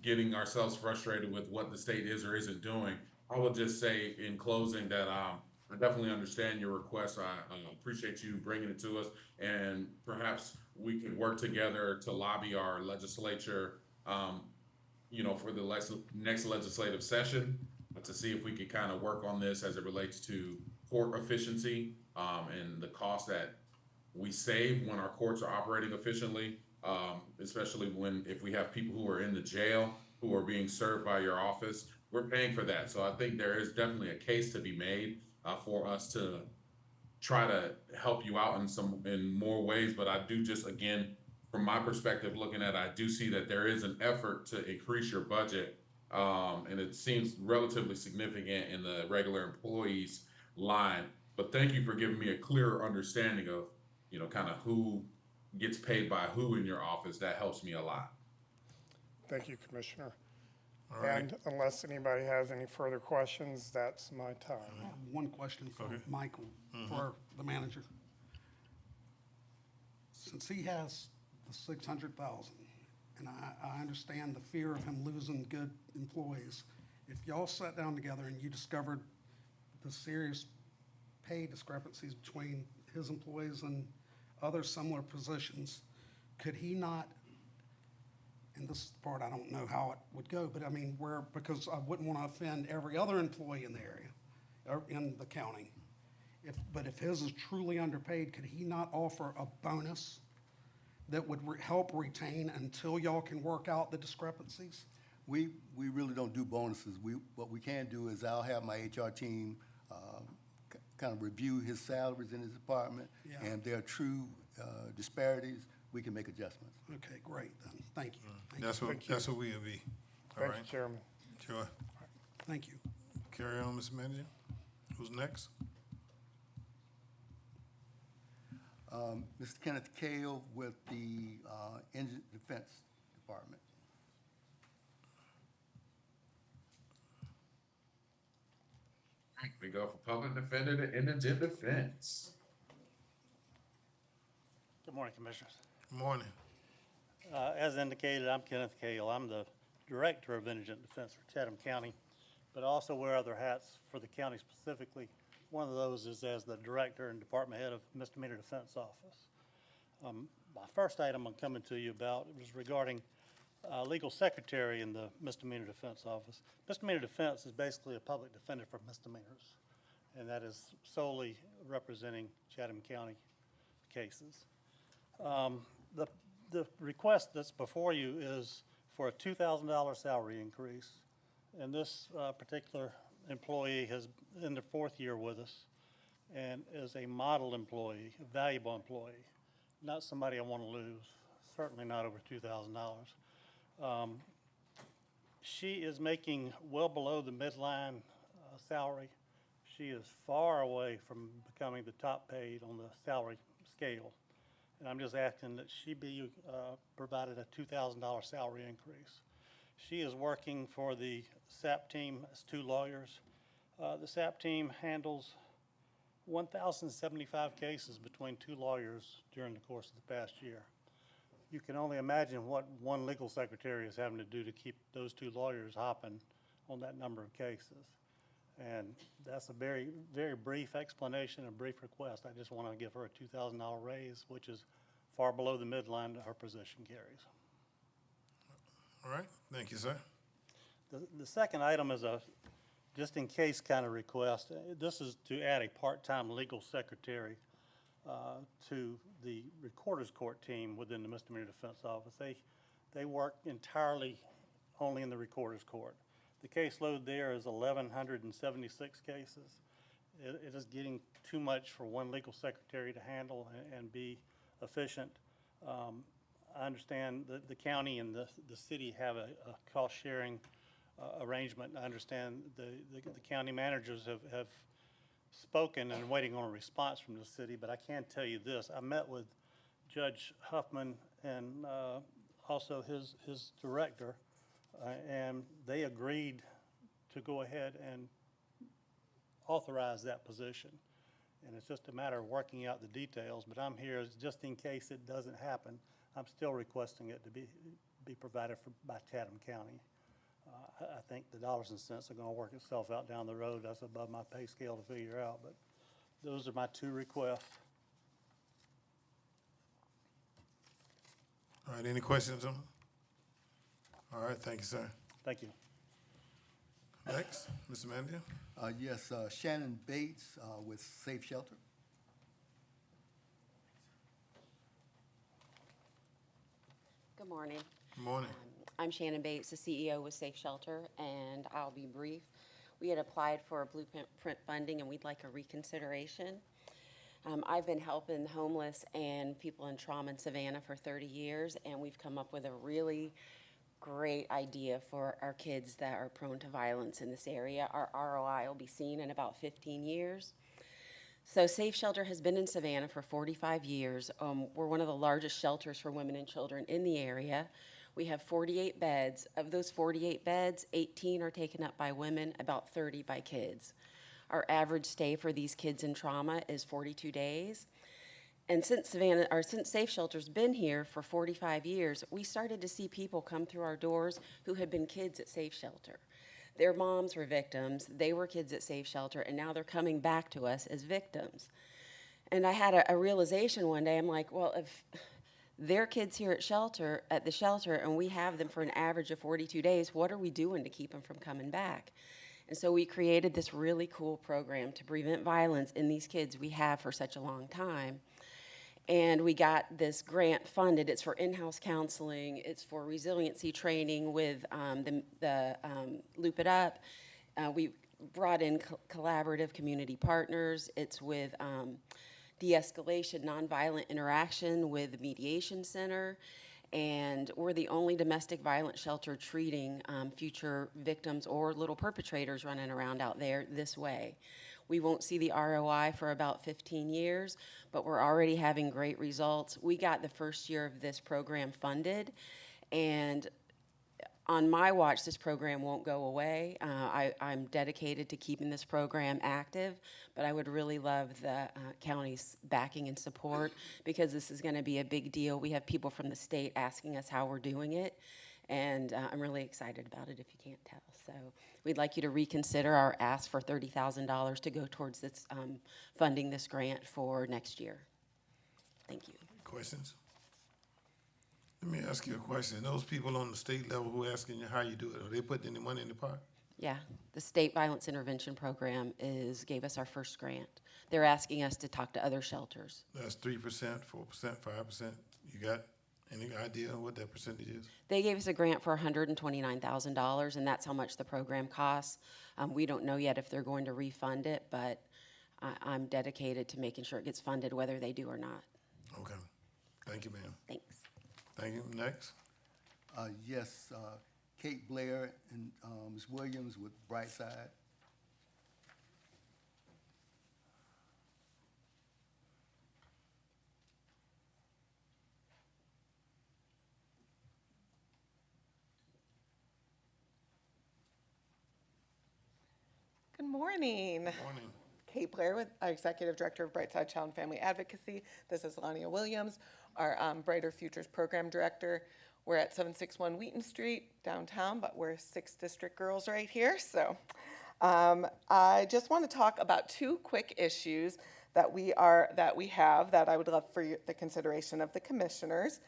getting ourselves frustrated with what the state is or isn't doing. I will just say in closing that I definitely understand your request. I appreciate you bringing it to us, and perhaps we could work together to lobby our legislature, for the next legislative session to see if we could kind of work on this as it relates to court efficiency and the cost that we save when our courts are operating efficiently, especially if we have people who are in the jail who are being served by your office. We're paying for that. So I think there is definitely a case to be made for us to try to help you out in more ways. But I do just, again, from my perspective, looking at it, I do see that there is an effort to increase your budget. And it seems relatively significant in the regular employees line. But thank you for giving me a clearer understanding of, kind of who gets paid by who in your office. That helps me a lot. Thank you, Commissioner. All right. And unless anybody has any further questions, that's my time. I have one question for Michael, for the manager. Since he has the 600,000 and I understand the fear of him losing good employees. If y'all sat down together and you discovered the serious pay discrepancies between his employees and other similar positions, could he not, and this is the part I don't know how it would go, but I mean, because I wouldn't want to offend every other employee in the area, or in the county. But if his is truly underpaid, could he not offer a bonus that would help retain until y'all can work out the discrepancies? We really don't do bonuses. What we can do is I'll have my HR team kind of review his salaries in his department. Yeah. And if there are true disparities, we can make adjustments. Okay, great then. Thank you. Thank That's you. what we'll be. All Thank right, you, Chairman. sure. Thank you. Carry on, Mr. Manager. Who's next? Mr. Kenneth Kale with the Indigent Defense Department. We go for public defender to indigent defense. Good morning, Commissioners. Morning. As indicated, I'm Kenneth Cale. I'm the Director of Indigent Defense for Chatham County, but I also wear other hats for the county specifically. One of those is as the Director and Department Head of Misdemeanor Defense Office. My first item I'm coming to you about was regarding Legal Secretary in the Misdemeanor Defense Office. Misdemeanor Defense is basically a public defender for misdemeanors, and that is solely representing Chatham County cases. The request that's before you is for a $2,000 salary increase, and this particular employee has in their 4th year with us and is a model employee, a valuable employee, not somebody I want to lose, certainly not over $2,000. She is making well below the midline salary. She is far away from becoming the top paid on the salary scale. And I'm just asking that she be provided a $2,000 salary increase. She is working for the SAP team as 2 lawyers. The SAP team handles 1,075 cases between 2 lawyers during the course of the past year. You can only imagine what one legal secretary is having to do to keep those 2 lawyers hopping on that number of cases. And that's a very, very brief explanation, a brief request. I just want to give her a $2,000 raise, which is far below the midline that her position carries. All right, thank you, sir. The second item is a just-in-case kind of request. This is to add a part-time legal secretary to the Recorder's Court team within the Misdemeanor Defense Office. They work entirely only in the Recorder's Court. The caseload there is 1,176 cases. It is getting too much for one legal secretary to handle and be efficient. I understand that the county and the city have a cost-sharing arrangement. I understand the county managers have spoken and waiting on a response from the city, but I can tell you this. I met with Judge Huffman and also his director, and they agreed to go ahead and authorize that position. And it's just a matter of working out the details, but I'm here just in case it doesn't happen. I'm still requesting it to be provided by Chatham County. I think the dollars and cents are going to work itself out down the road. That's above my pay scale to figure out, but those are my 2 requests. All right, any questions on? All right, thank you, sir. Thank you. Next, Mr. Manager. Yes, Shannon Bates with Safe Shelter. Good morning. Good morning. I'm Shannon Bates, the CEO with Safe Shelter, and I'll be brief. We had applied for a blueprint funding, and we'd like a reconsideration. I've been helping homeless and people in trauma in Savannah for 30 years, and we've come up with a really great idea for our kids that are prone to violence in this area. Our ROI will be seen in about 15 years. So Safe Shelter has been in Savannah for 45 years. We're one of the largest shelters for women and children in the area. We have 48 beds. Of those 48 beds, 18 are taken up by women, about 30 by kids. Our average stay for these kids in trauma is 42 days. And since Safe Shelter's been here for 45 years, we started to see people come through our doors who had been kids at Safe Shelter. Their moms were victims, they were kids at Safe Shelter, and now they're coming back to us as victims. And I had a realization one day, I'm like, well, if they're kids here at the shelter, and we have them for an average of 42 days, what are we doing to keep them from coming back? And so we created this really cool program to prevent violence in these kids we have for such a long time. And we got this grant funded. It's for in-house counseling. It's for resiliency training with the Loop It Up. We brought in collaborative community partners. It's with de-escalation, nonviolent interaction with the Mediation Center. And we're the only domestic violence shelter treating future victims or little perpetrators running around out there this way. We won't see the ROI for about 15 years, but we're already having great results. We got the first year of this program funded, and on my watch, this program won't go away. I'm dedicated to keeping this program active, but I would really love the county's backing and support because this is going to be a big deal. We have people from the state asking us how we're doing it, and I'm really excited about it if you can't tell. So we'd like you to reconsider our ask for $30,000 to go towards this, funding this grant for next year. Thank you. Questions? Let me ask you a question. Those people on the state level who are asking you how you do it, are they putting any money in the pot? Yeah, the State Violence Intervention Program gave us our first grant. They're asking us to talk to other shelters. That's 3%, 4%, 5%. You got any idea what that percentage is? They gave us a grant for $129,000, and that's how much the program costs. We don't know yet if they're going to refund it, but I'm dedicated to making sure it gets funded whether they do or not. Okay. Thank you, ma'am. Thanks. Thank you. Next. Yes, Kate Blair and Ms. Williams with Brightside. Good morning. Morning. Kate Blair, with Executive Director of Brightside Child and Family Advocacy. This is Lania Williams, our Brighter Futures Program Director. We're at 761 Wheaton Street downtown, but we're 6 district girls right here. So I just want to talk about 2 quick issues that we have that I would love for the consideration of the commissioners.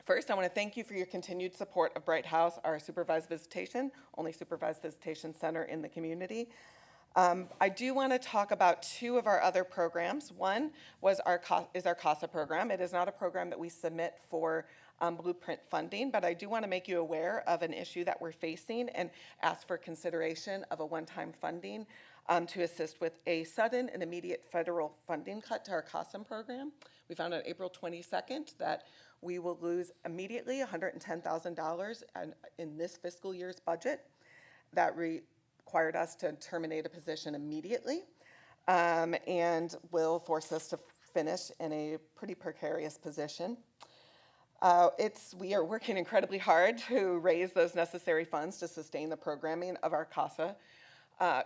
First, I want to thank you for your continued support of Bright House, our supervised visitation, only supervised visitation center in the community. I do want to talk about 2 of our other programs. One is our CASA program. It is not a program that we submit for Blueprint funding, but I do want to make you aware of an issue that we're facing and ask for consideration of a one-time funding to assist with a sudden and immediate federal funding cut to our CASA program. We found on April 22nd that we will lose immediately $110,000 in this fiscal year's budget. That required us to terminate a position immediately and will force us to finish in a pretty precarious position. We are working incredibly hard to raise those necessary funds to sustain the programming of our CASA. Our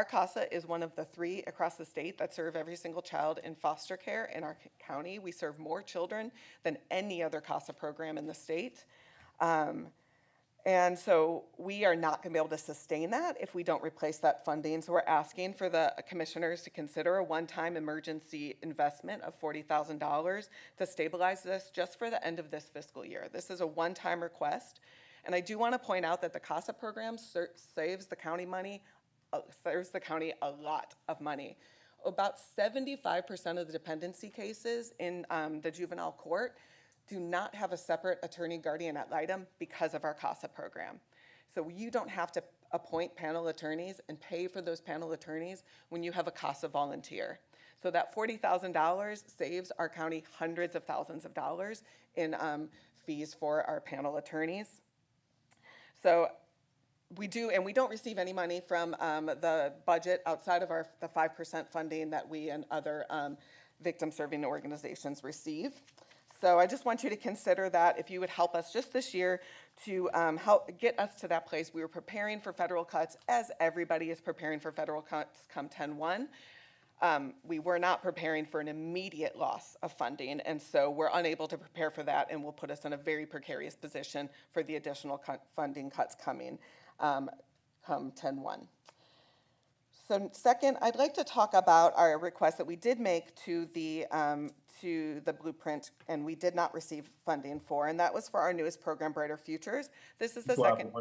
CASA is one of the 3 across the state that serve every single child in foster care in our county. We serve more children than any other CASA program in the state. And so we are not going to be able to sustain that if we don't replace that funding. So we're asking for the commissioners to consider a one-time emergency investment of $40,000 to stabilize this just for the end of this fiscal year. This is a one-time request. And I do want to point out that the CASA program saves the county a lot of money. About 75% of the dependency cases in the juvenile court do not have a separate attorney guardian ad litem because of our CASA program. So you don't have to appoint panel attorneys and pay for those panel attorneys when you have a CASA volunteer. So that $40,000 saves our county hundreds of thousands of dollars in fees for our panel attorneys. So we don't receive any money from the budget outside of the 5% funding that we and other victim-serving organizations receive. So I just want you to consider that if you would help us just this year to help get us to that place. We were preparing for federal cuts as everybody is preparing for federal cuts come 10/1. we were not preparing for an immediate loss of funding, and so we're unable to prepare for that, and will put us in a very precarious position for the additional funding cuts coming come 10/1. So second, I'd like to talk about our request that we did make to the Blueprint, and we did not receive funding for, and that was for our newest program, Brighter Futures. This is the second.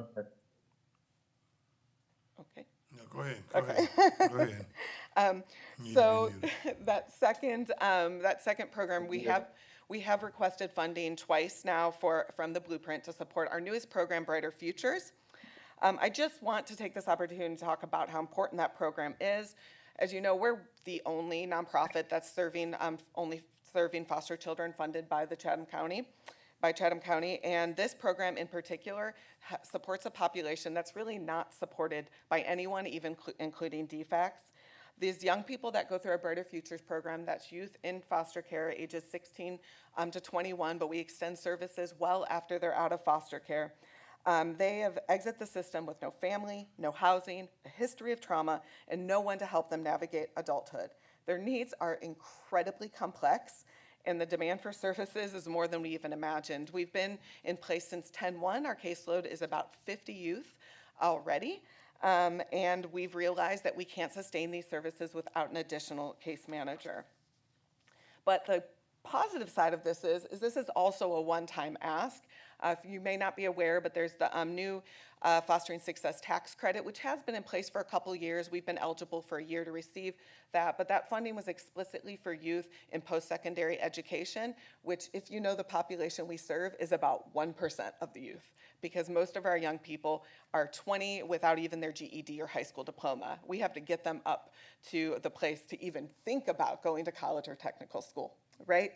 Okay. No, go ahead, go ahead, go ahead. So that second program, we have requested funding twice now from the Blueprint to support our newest program, Brighter Futures. I just want to take this opportunity to talk about how important that program is. As you know, we're the only nonprofit that's serving foster children funded by Chatham County. And this program in particular supports a population that's really not supported by anyone, even including DFACS. These young people that go through our Brighter Futures program, that's youth in foster care, ages 16 to 21, but we extend services well after they're out of foster care. They have exited the system with no family, no housing, a history of trauma, and no one to help them navigate adulthood. Their needs are incredibly complex, and the demand for services is more than we even imagined. We've been in place since 10/1. Our caseload is about 50 youth already, and we've realized that we can't sustain these services without an additional case manager. But the positive side of this is this is also a one-time ask. You may not be aware, but there's the new Fostering Success Tax Credit, which has been in place for a couple years. We've been eligible for a year to receive that, but that funding was explicitly for youth in post-secondary education, which, if you know the population we serve, is about 1% of the youth, because most of our young people are 20 without even their GED or high school diploma. We have to get them up to the place to even think about going to college or technical school, right?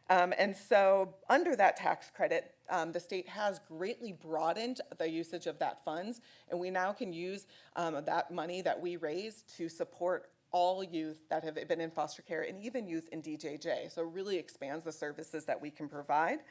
And so under that tax credit, the state has greatly broadened the usage of that funds, and we now can use that money that we raise to support all youth that have been in foster care and even youth in DJJ. So it really expands the services that we can provide.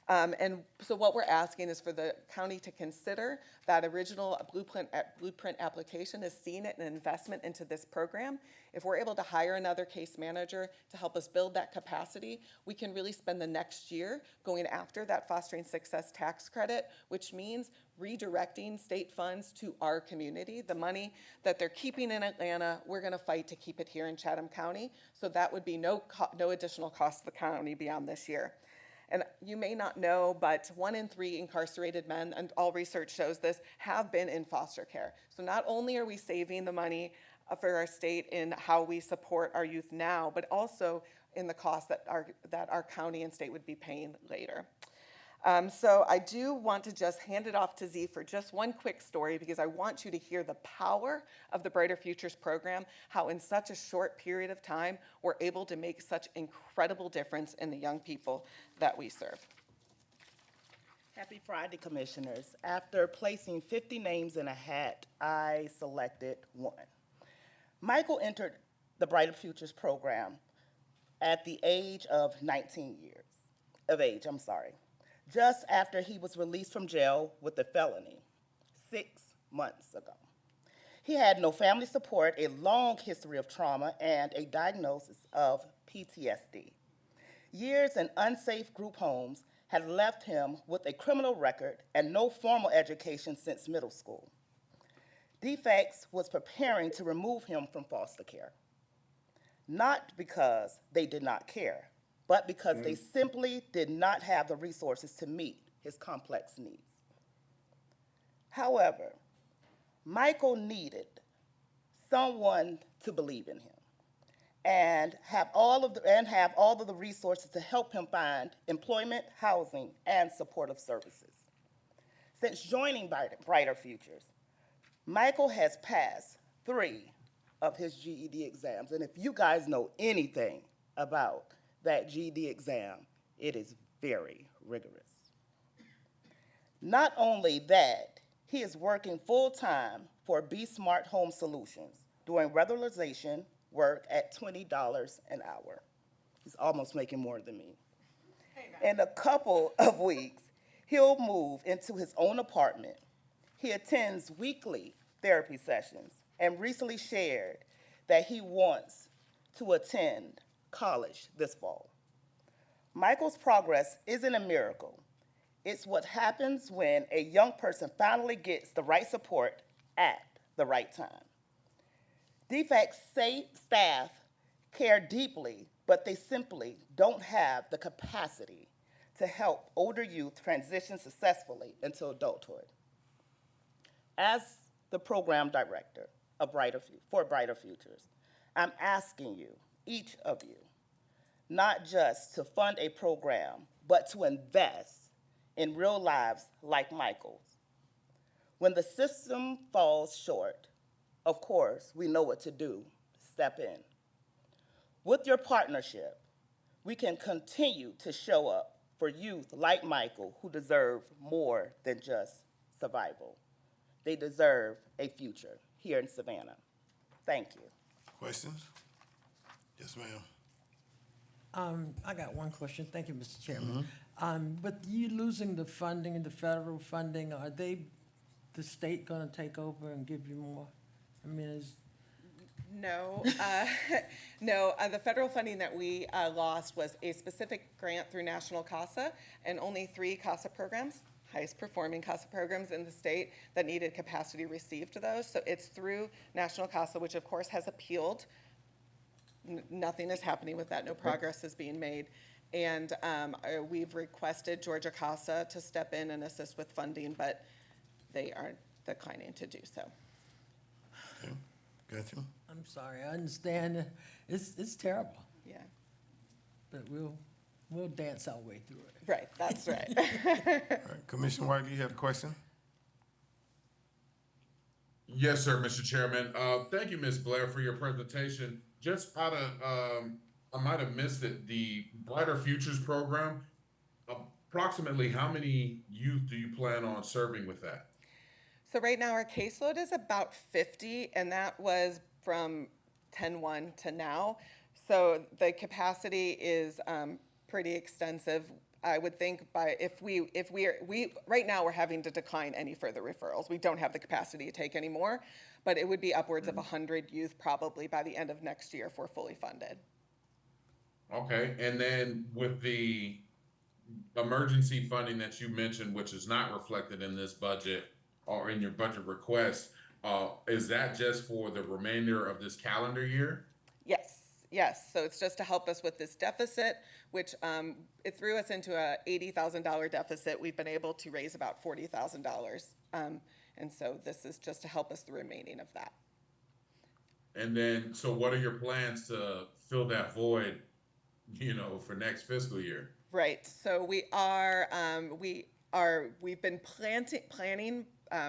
And so what we're asking is for the county to consider that original blueprint application as seeing it an investment into this program. If we're able to hire another case manager to help us build that capacity, we can really spend the next year going after that Fostering Success Tax Credit, which means redirecting state funds to our community. The money that they're keeping in Atlanta, we're going to fight to keep it here in Chatham County. So that would be no additional cost to the county beyond this year. And you may not know, but 1 in 3 incarcerated men, and all research shows this, have been in foster care. So not only are we saving the money for our state in how we support our youth now, but also in the cost that our county and state would be paying later. So I do want to just hand it off to Z for just one quick story, because I want you to hear the power of the Brighter Futures program, how in such a short period of time we're able to make such incredible difference in the young people that we serve. Happy Friday, Commissioners. After placing 50 names in a hat, I selected one. Michael entered the Brighter Futures program at the age of 19 years of age, just after he was released from jail with a felony 6 months ago. He had no family support, a long history of trauma, and a diagnosis of PTSD. Years in unsafe group homes had left him with a criminal record and no formal education since middle school. DFACS was preparing to remove him from foster care, not because they did not care, but because they simply did not have the resources to meet his complex needs. However, Michael needed someone to believe in him and have all of the resources to help him find employment, housing, and supportive services. Since joining Brighter Futures, Michael has passed 3 of his GED exams, and if you guys know anything about that GED exam, it is very rigorous. Not only that, he is working full-time for Be Smart Home Solutions, doing regularization work at $20 an hour. He's almost making more than me. In a couple of weeks, he'll move into his own apartment. He attends weekly therapy sessions and recently shared that he wants to attend college this fall. Michael's progress isn't a miracle. It's what happens when a young person finally gets the right support at the right time. DFAC's staff care deeply, but they simply don't have the capacity to help older youth transition successfully into adulthood. As the program director of for Brighter Futures, I'm asking you, each of you, not just to fund a program, but to invest in real lives like Michael's. When the system falls short, of course, we know what to do, step in. With your partnership, we can continue to show up for youth like Michael who deserve more than just survival. They deserve a future here in Savannah. Thank you. Questions? Yes, ma'am. I got one question. Thank you, Mr. Chairman. With you losing the funding, the federal funding, are the state gonna take over and give you more? I mean, No, no. The federal funding that we lost was a specific grant through National CASA, and only 3 CASA programs, highest performing CASA programs in the state that needed capacity received those. So it's through National CASA, which of course has appealed. Nothing is happening with that. No progress is being made. And we've requested Georgia CASA to step in and assist with funding, but they are declining to do so. Okay, got you. I'm sorry, I understand. It's terrible, Yeah, but we'll dance our way through it. right, that's right. All right, Commissioner White, you had a question? Yes, sir, Mr. Chairman. Thank you, Ms. Blair, for your presentation. Just out of, I might have missed it, the Brighter Futures program, approximately how many youth do you plan on serving with that? So right now our caseload is about 50, and that was from 10-1 to now. So the capacity is pretty extensive. I would think right now we're having to decline any further referrals. We don't have the capacity to take any more, but it would be upwards of 100 youth probably by the end of next year if we're fully funded. Okay, and then with the emergency funding that you mentioned, which is not reflected in this budget or in your budget request, is that just for the remainder of this calendar year? Yes. So it's just to help us with this deficit, which it threw us into a $80,000 deficit. We've been able to raise about $40,000. And so this is just to help us the remaining of that. And then, so what are your plans to fill that void, for next fiscal year? Right. So we've been planning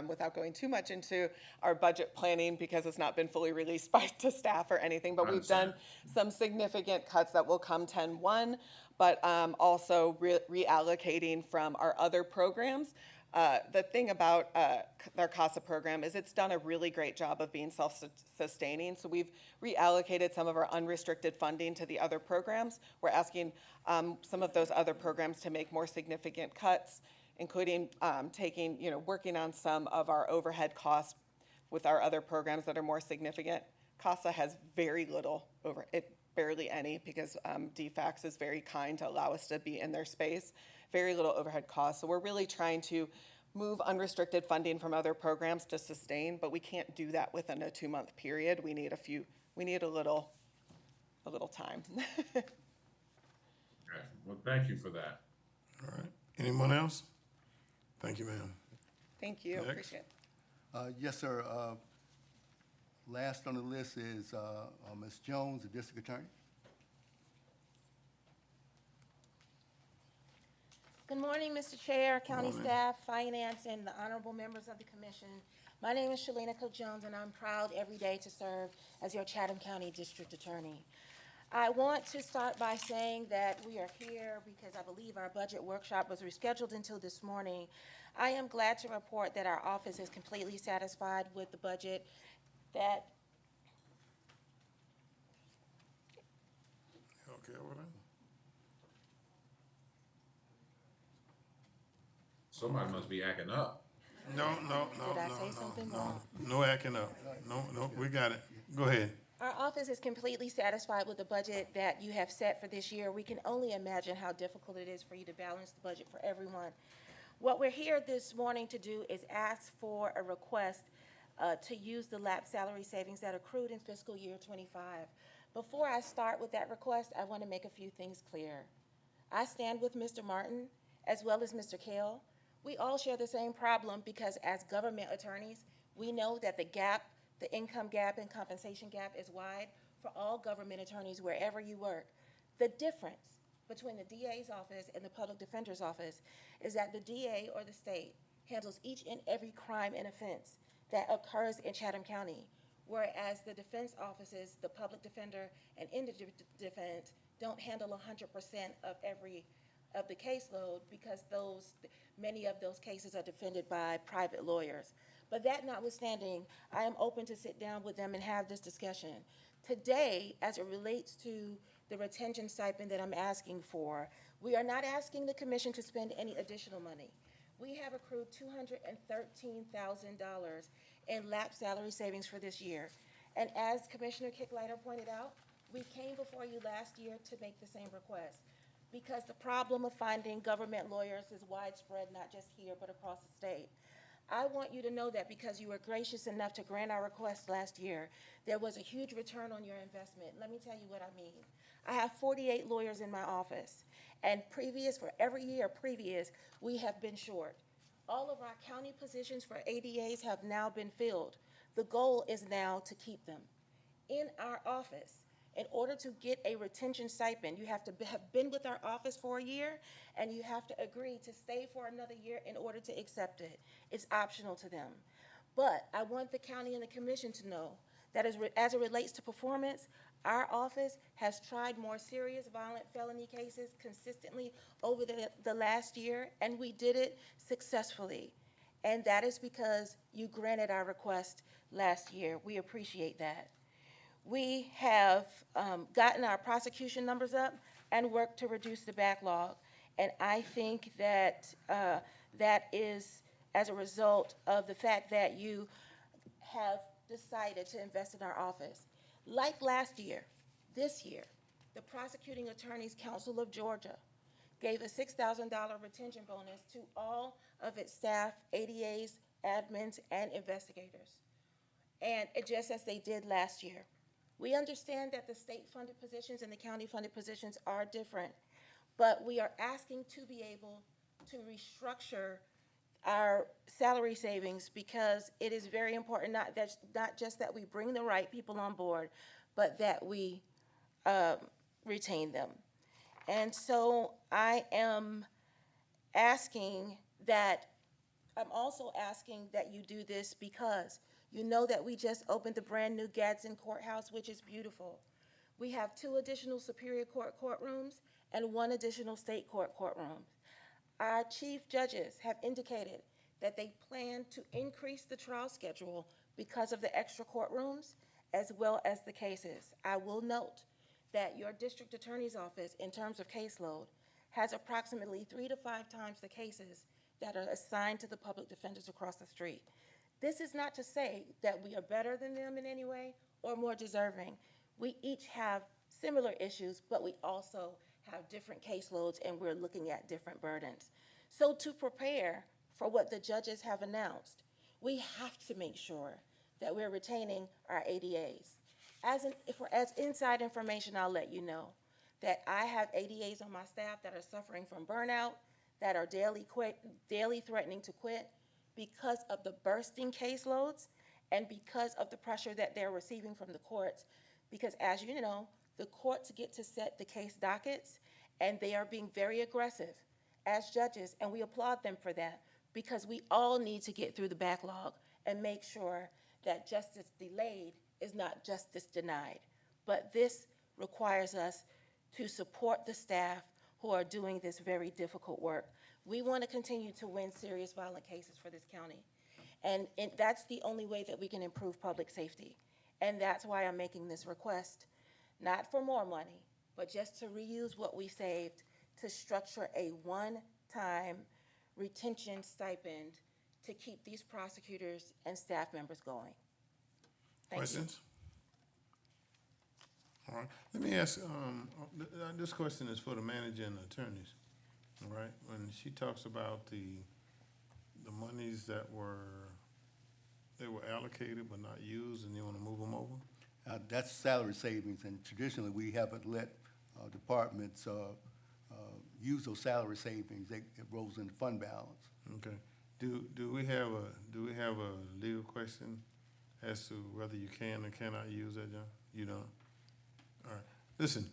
without going too much into our budget planning because it's not been fully released to staff or anything, but we've done some significant cuts that will come 10-1, but also reallocating from our other programs. The thing about our CASA program is it's done a really great job of being self-sustaining. So we've reallocated some of our unrestricted funding to the other programs. We're asking some of those other programs to make more significant cuts, including working on some of our overhead costs with our other programs that are more significant. CASA has very little barely any, because DFACS is very kind to allow us to be in their space. Very little overhead costs. So we're really trying to move unrestricted funding from other programs to sustain, but we can't do that within a 2-month period. We need a little time. Okay, well, thank you for that. All right, anyone else? Thank you, ma'am. Thank you, Next. appreciate it. Yes, sir. Last on the list is Ms. Jones, the district attorney. Good morning, Mr. Chair, county staff, finance, and the honorable members of the commission. My name is Shalina Cook Jones, and I'm proud every day to serve as your Chatham County District Attorney. I want to start by saying that we are here because I believe our budget workshop was rescheduled until this morning. I am glad to report that our office is completely satisfied with the budget that Okay, over there. Somebody must be acting up. No. Did I say something wrong? No acting up. No, we got it. Go ahead. Our office is completely satisfied with the budget that you have set for this year. We can only imagine how difficult it is for you to balance the budget for everyone. What we're here this morning to do is ask for a request to use the LAP salary savings that accrued in fiscal year '25. Before I start with that request, I want to make a few things clear. I stand with Mr. Martin as well as Mr. Kale. We all share the same problem because as government attorneys, we know that the income gap and compensation gap is wide for all government attorneys wherever you work. The difference between the DA's office and the public defender's office is that the DA or the state handles each and every crime and offense that occurs in Chatham County, whereas the defense offices, the public defender and indigent defense don't handle 100% of the caseload because many of those cases are defended by private lawyers. But that notwithstanding, I am open to sit down with them and have this discussion. Today, as it relates to the retention stipend that I'm asking for, we are not asking the commission to spend any additional money. We have accrued $213,000 in LAP salary savings for this year. And as Commissioner Kicklighter pointed out, we came before you last year to make the same request because the problem of finding government lawyers is widespread, not just here, but across the state. I want you to know that because you were gracious enough to grant our request last year, there was a huge return on your investment. Let me tell you what I mean. I have 48 lawyers in my office, and for every year previous, we have been short. All of our county positions for ADAs have now been filled. The goal is now to keep them. In our office, in order to get a retention stipend, you have to have been with our office for a year, and you have to agree to stay for another year in order to accept it. It's optional to them. But I want the county and the commission to know that as it relates to performance, our office has tried more serious violent felony cases consistently over the last year, and we did it successfully. And that is because you granted our request last year. We appreciate that. We have gotten our prosecution numbers up and worked to reduce the backlog. And I think that that is as a result of the fact that you have decided to invest in our office. Like last year, this year, the Prosecuting Attorneys Council of Georgia gave a $6,000 retention bonus to all of its staff, ADAs, admins, and investigators, and just as they did last year. We understand that the state-funded positions and the county-funded positions are different, but we are asking to be able to restructure our salary savings because it is very important not just that we bring the right people on board, but that we retain them. And so I'm also asking that you do this because you know that we just opened the brand new Gadsden Courthouse, which is beautiful. We have 2 additional Superior Court courtrooms and 1 additional state court courtroom. Our chief judges have indicated that they plan to increase the trial schedule because of the extra courtrooms as well as the cases. I will note that your district attorney's office, in terms of caseload, has approximately 3 to 5 times the cases that are assigned to the public defenders across the street. This is not to say that we are better than them in any way or more deserving. We each have similar issues, but we also have different caseloads and we're looking at different burdens. So to prepare for what the judges have announced, we have to make sure that we're retaining our ADAs. As inside information, I'll let you know that I have ADAs on my staff that are suffering from burnout, that are daily threatening to quit because of the bursting caseloads and because of the pressure that they're receiving from the courts. Because as you know, the courts get to set the case dockets and they are being very aggressive as judges, and we applaud them for that because we all need to get through the backlog and make sure that justice delayed is not justice denied. But this requires us to support the staff who are doing this very difficult work. We want to continue to win serious violent cases for this county. And that's the only way that we can improve public safety. And that's why I'm making this request, not for more money, but just to reuse what we saved to structure a one-time retention stipend to keep these prosecutors and staff members going. Thank you. Questions? All right, let me ask, this question is for the manager and attorneys, all right? When she talks about the monies that they were allocated but not used, and you wanna move them over? That's salary savings, and traditionally, we haven't let departments use those salary savings. It rolls into fund balance. Okay. Do we have a legal question as to whether you can or cannot use that, John? You don't? All right. Listen,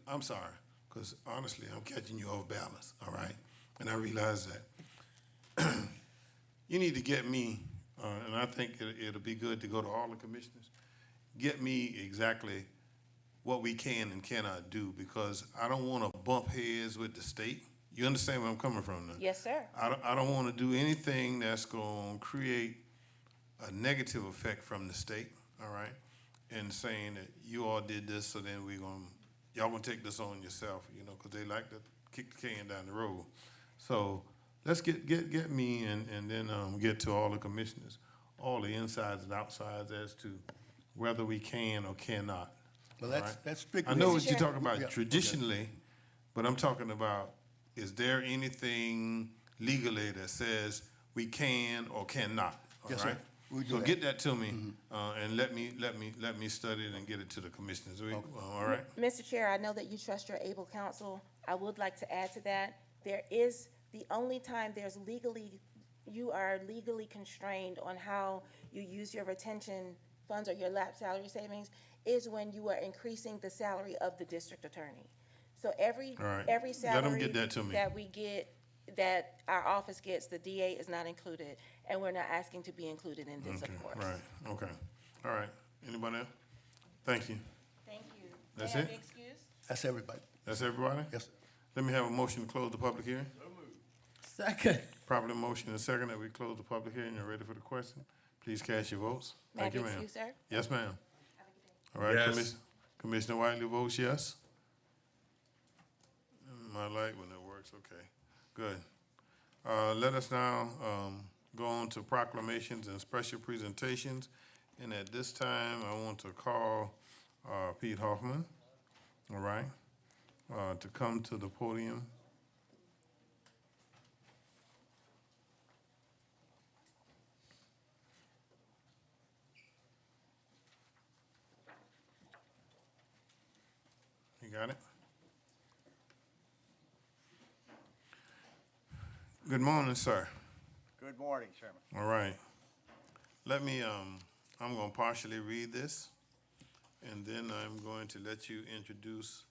I'm sorry, because honestly, I'm catching you off balance, all right? And I realize that. You need to get me, and I think it'll be good to go to all the commissioners, get me exactly what we can and cannot do, because I don't want to bump heads with the state. You understand where I'm coming from now? Yes, sir. I don't want to do anything that's going to create a negative effect from the state, all right? And saying that you all did this, so then y'all gonna take this on yourself, you know, because they like to kick the can down the road. So let's get me and then get to all the commissioners, all the insides and outsides as to whether we can or cannot. Well, all that's right? strictly. I know what you're talking about Yeah, traditionally, but I'm talking about, is there anything legally that says we can or cannot? All Yes, right? sir. We'll do So that. get that to me, and let me study it and get it to the commissioners. All right? Mr. Chair, I know that you trust your able counsel. I would like to add to that. There is, the only time you are legally constrained on how you use your retention funds or your lap salary savings is when you are increasing the salary of the district attorney. So every All right. every Let 'em salary get that to me. that we get, that our office gets, the DA is not included, and we're not asking to be included in this, Okay, of course. right, okay. All right. Anybody else? Thank you. Thank you. That's May I it? be excused? That's everybody. That's everybody? Yes, sir. Let me have a motion to close the public hearing. Second. Properly motion and second that we close the public hearing. You're ready for the question? Please cast your votes. May I Thank be you, ma'am. excused, sir? Yes, ma'am. All right, Yes. Commissioner Whiteley votes yes. My light when it works, okay. Good. Let us now go on to proclamations and special presentations. And at this time, I want to call Pete Hoffman, all right, to come to the podium. You got it? Good morning, sir. Good morning, Chairman. All right. Let me, I'm going to partially read this, and then I'm going to let you introduce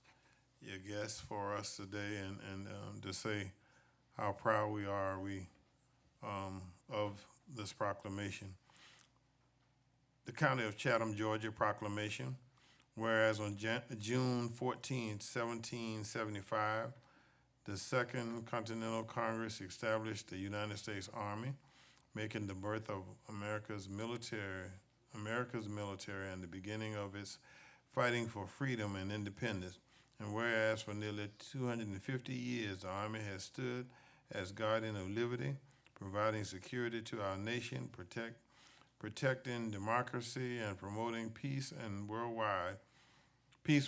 your guest for us today and to say how proud we are of this proclamation. The County of Chatham, Georgia proclamation, whereas on June 14, 1775, the Second Continental Congress established the United States Army, making the birth of America's military and the beginning of its fighting for freedom and independence. And whereas for nearly 250 years, the Army has stood as guardian of liberty, providing security to our nation, protecting democracy and promoting peace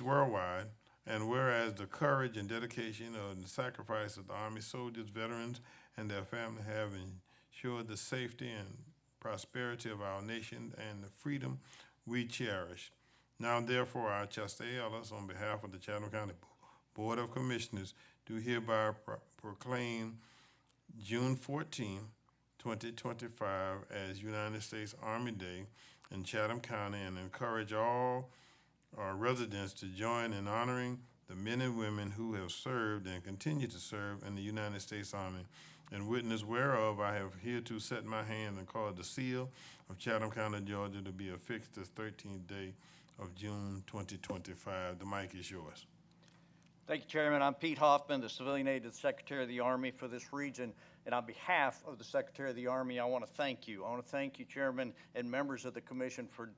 worldwide, and whereas the courage and dedication and the sacrifice of the Army soldiers, veterans, and their families have ensured the safety and prosperity of our nation and the freedom we cherish. Now, therefore, I, Chester A. Ellis, on behalf of the Chatham County Board of Commissioners, do hereby proclaim June 14, 2025 as United States Army Day in Chatham County, and encourage all residents to join in honoring the men and women who have served and continue to serve in the United States Army. In witness whereof, I have hereto set my hand and caused the seal of Chatham County, Georgia, to be affixed this 13th day of June 2025. The mic is yours. Thank you, Chairman. I'm Pete Hoffman, the Civilian Aide to the Secretary of the Army for this region. And on behalf of the Secretary of the Army, I want to thank you. I want to thank you, Chairman, and members of the Commission for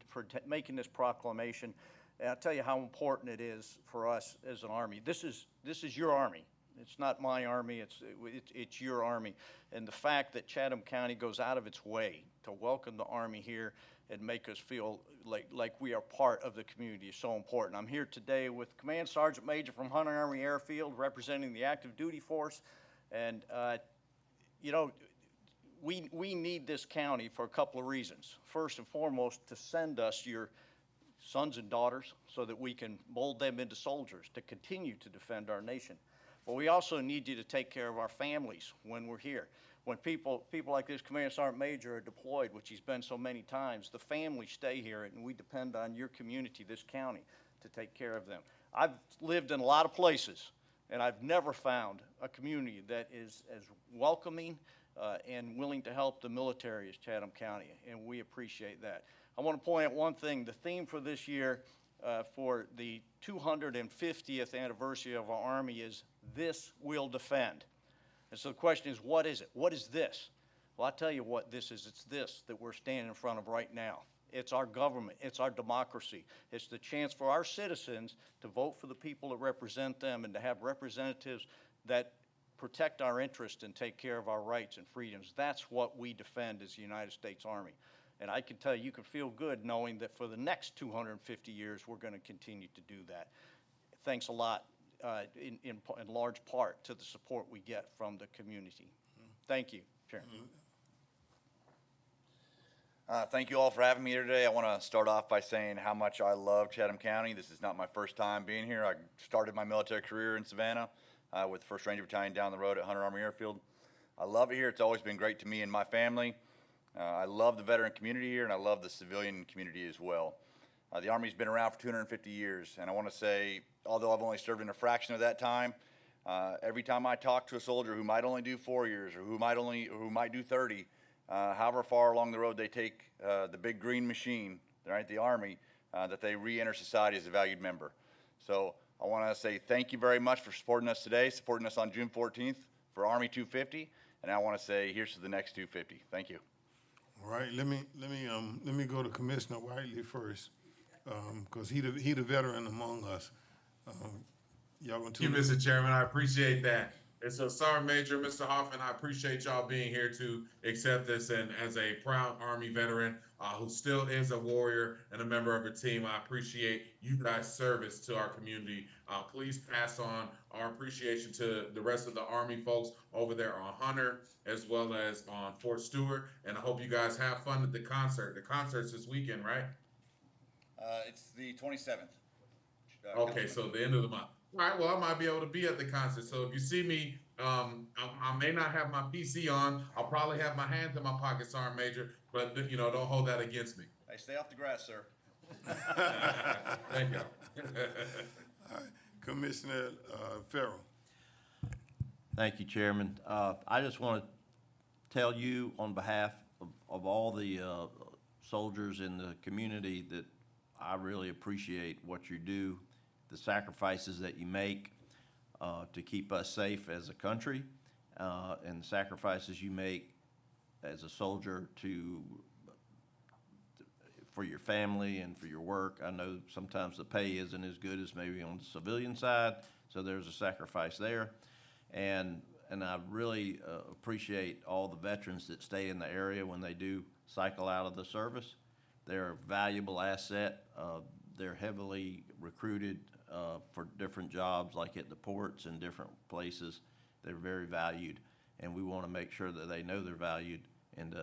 making this proclamation. And I'll tell you how important it is for us as an Army. This is your Army. It's not my Army, it's your Army. And the fact that Chatham County goes out of its way to welcome the Army here and make us feel like we are part of the community is so important. I'm here today with Command Sergeant Major from Hunter Army Airfield, representing the active duty force. And, you know, we need this county for a couple of reasons. First and foremost, to send us your sons and daughters so that we can mold them into soldiers to continue to defend our nation. But we also need you to take care of our families when we're here. When people like this Command Sergeant Major are deployed, which he's been so many times, the families stay here, and we depend on your community, this county, to take care of them. I've lived in a lot of places, and I've never found a community that is as welcoming and willing to help the military as Chatham County, and we appreciate that. I want to point out one thing. The theme for this year for the 250th anniversary of our Army is "This We'll Defend." And so the question is, what is it? What is this? Well, I'll tell you what this is. It's this that we're standing in front of right now. It's our government. It's our democracy. It's the chance for our citizens to vote for the people that represent them and to have representatives that protect our interests and take care of our rights and freedoms. That's what we defend as the United States Army. And I can tell you, you can feel good knowing that for the next 250 years, we're going to continue to do that. Thanks a lot. In large part to the support we get from the community. Thank you, Chairman. Thank you all for having me here today. I want to start off by saying how much I love Chatham County. This is not my first time being here. I started my military career in Savannah with the 1st Ranger Battalion down the road at Hunter Army Airfield. I love it here. It's always been great to me and my family. I love the veteran community here, and I love the civilian community as well. The Army's been around for 250 years, and I want to say, although I've only served in a fraction of that time, every time I talk to a soldier who might only do 4 years or who might do 30, however far along the road they take the big green machine, right, the Army, that they re-enter society as a valued member. So I want to say thank you very much for supporting us today, supporting us on June 14th for Army 250, and I want to say here's to the next 250. Thank you. All right, let me go to Commissioner Whiteley first, because he the veteran among us. Y'all going to? Thank you, Mr. Chairman. I appreciate that. And so, Sergeant Major, Mr. Hoffman, I appreciate y'all being here to accept this. And as a proud Army veteran who still is a warrior and a member of a team, I appreciate you guys' service to our community. Please pass on our appreciation to the rest of the Army folks over there on Hunter, as well as on Fort Stewart. And I hope you guys have fun at the concert. The concert's this weekend, right? It's the 27th. Okay, so the end of the month. All right, well, I might be able to be at the concert. So if you see me, I may not have my PC on. I'll probably have my hands in my pocket, Sergeant Major, but, you know, don't hold that against me. Hey, stay off the grass, sir. Thank you. All right. Commissioner Farrell. Thank you, Chairman. I just want to tell you on behalf of all the soldiers in the community that I really appreciate what you do, the sacrifices that you make to keep us safe as a country, and the sacrifices you make as a soldier for your family and for your work. I know sometimes the pay isn't as good as maybe on the civilian side, so there's a sacrifice there. And I really appreciate all the veterans that stay in the area when they do cycle out of the service. They're a valuable asset. They're heavily recruited for different jobs, like at the ports and different places. They're very valued, and we want to make sure that they know they're valued. And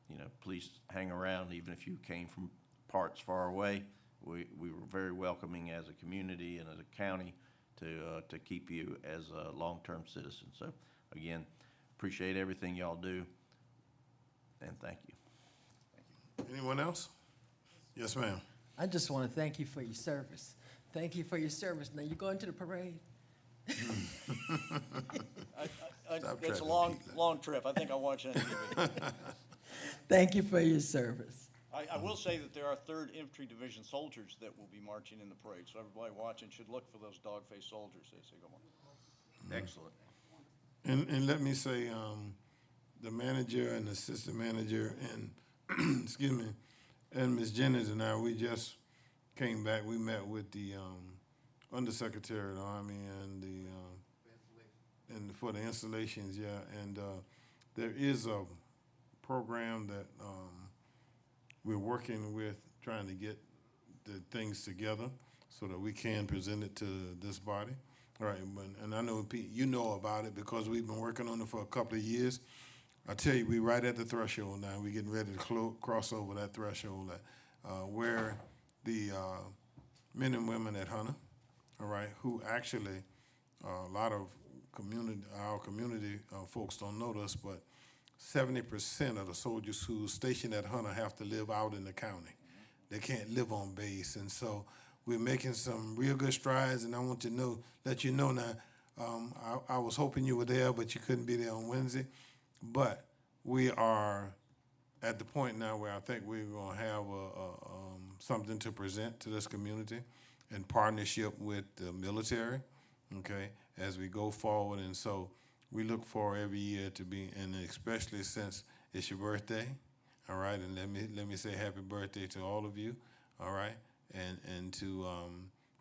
you know, please hang around, even if you came from parts far away. We were very welcoming as a community and as a county to keep you as a long-term citizen. So again, appreciate everything y'all do, and thank you. Anyone else? Yes, ma'am. I just want to thank you for your service. Thank you for your service. Now, you going to the parade? It's a long trip. I think I'll watch it on TV. Thank you for your service. I will say that there are 3rd Infantry Division soldiers that will be marching in the parade, so everybody watching should look for those dog-faced soldiers as they go on. Excellent. And let me say, the manager and assistant manager and, excuse me, and Ms. Jennings and I, we just came back. We met with the Undersecretary of the Army and for the installations, yeah. And there is a program that we're working with trying to get the things together so that we can present it to this body. All right, and I know, Pete, you know about it because we've been working on it for a couple of years. I tell you, we're right at the threshold now. We're getting ready to cross over that threshold where the men and women at Hunter, all right, who actually, a lot of our community folks don't know this, but 70% of the soldiers who are stationed at Hunter have to live out in the county. They can't live on base, and so we're making some real good strides, and I want to let you know now, I was hoping you were there, but you couldn't be there on Wednesday. But we are at the point now where I think we're going to have something to present to this community in partnership with the military, okay, as we go forward. And so we look for every year to be, and especially since it's your birthday, all right, and let me say happy birthday to all of you, all right, and to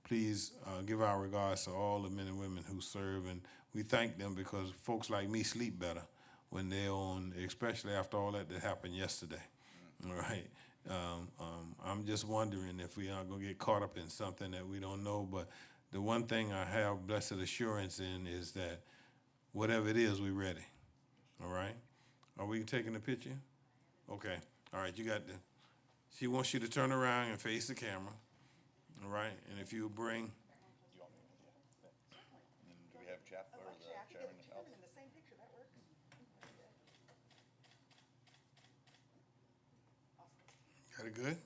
please give our regards to all the men and women who serve, and we thank them because folks like me sleep better when they're on, especially after all that happened yesterday, all right. I'm just wondering if we are going to get caught up in something that we don't know, but the one thing I have blessed assurance in is that whatever it is, we're ready, all right? Are we taking a picture? Okay, all right, she wants you to turn around and face the camera, all right? And if you bring. Do we have Chap or the chairman else? in the same picture, that works. Got it good?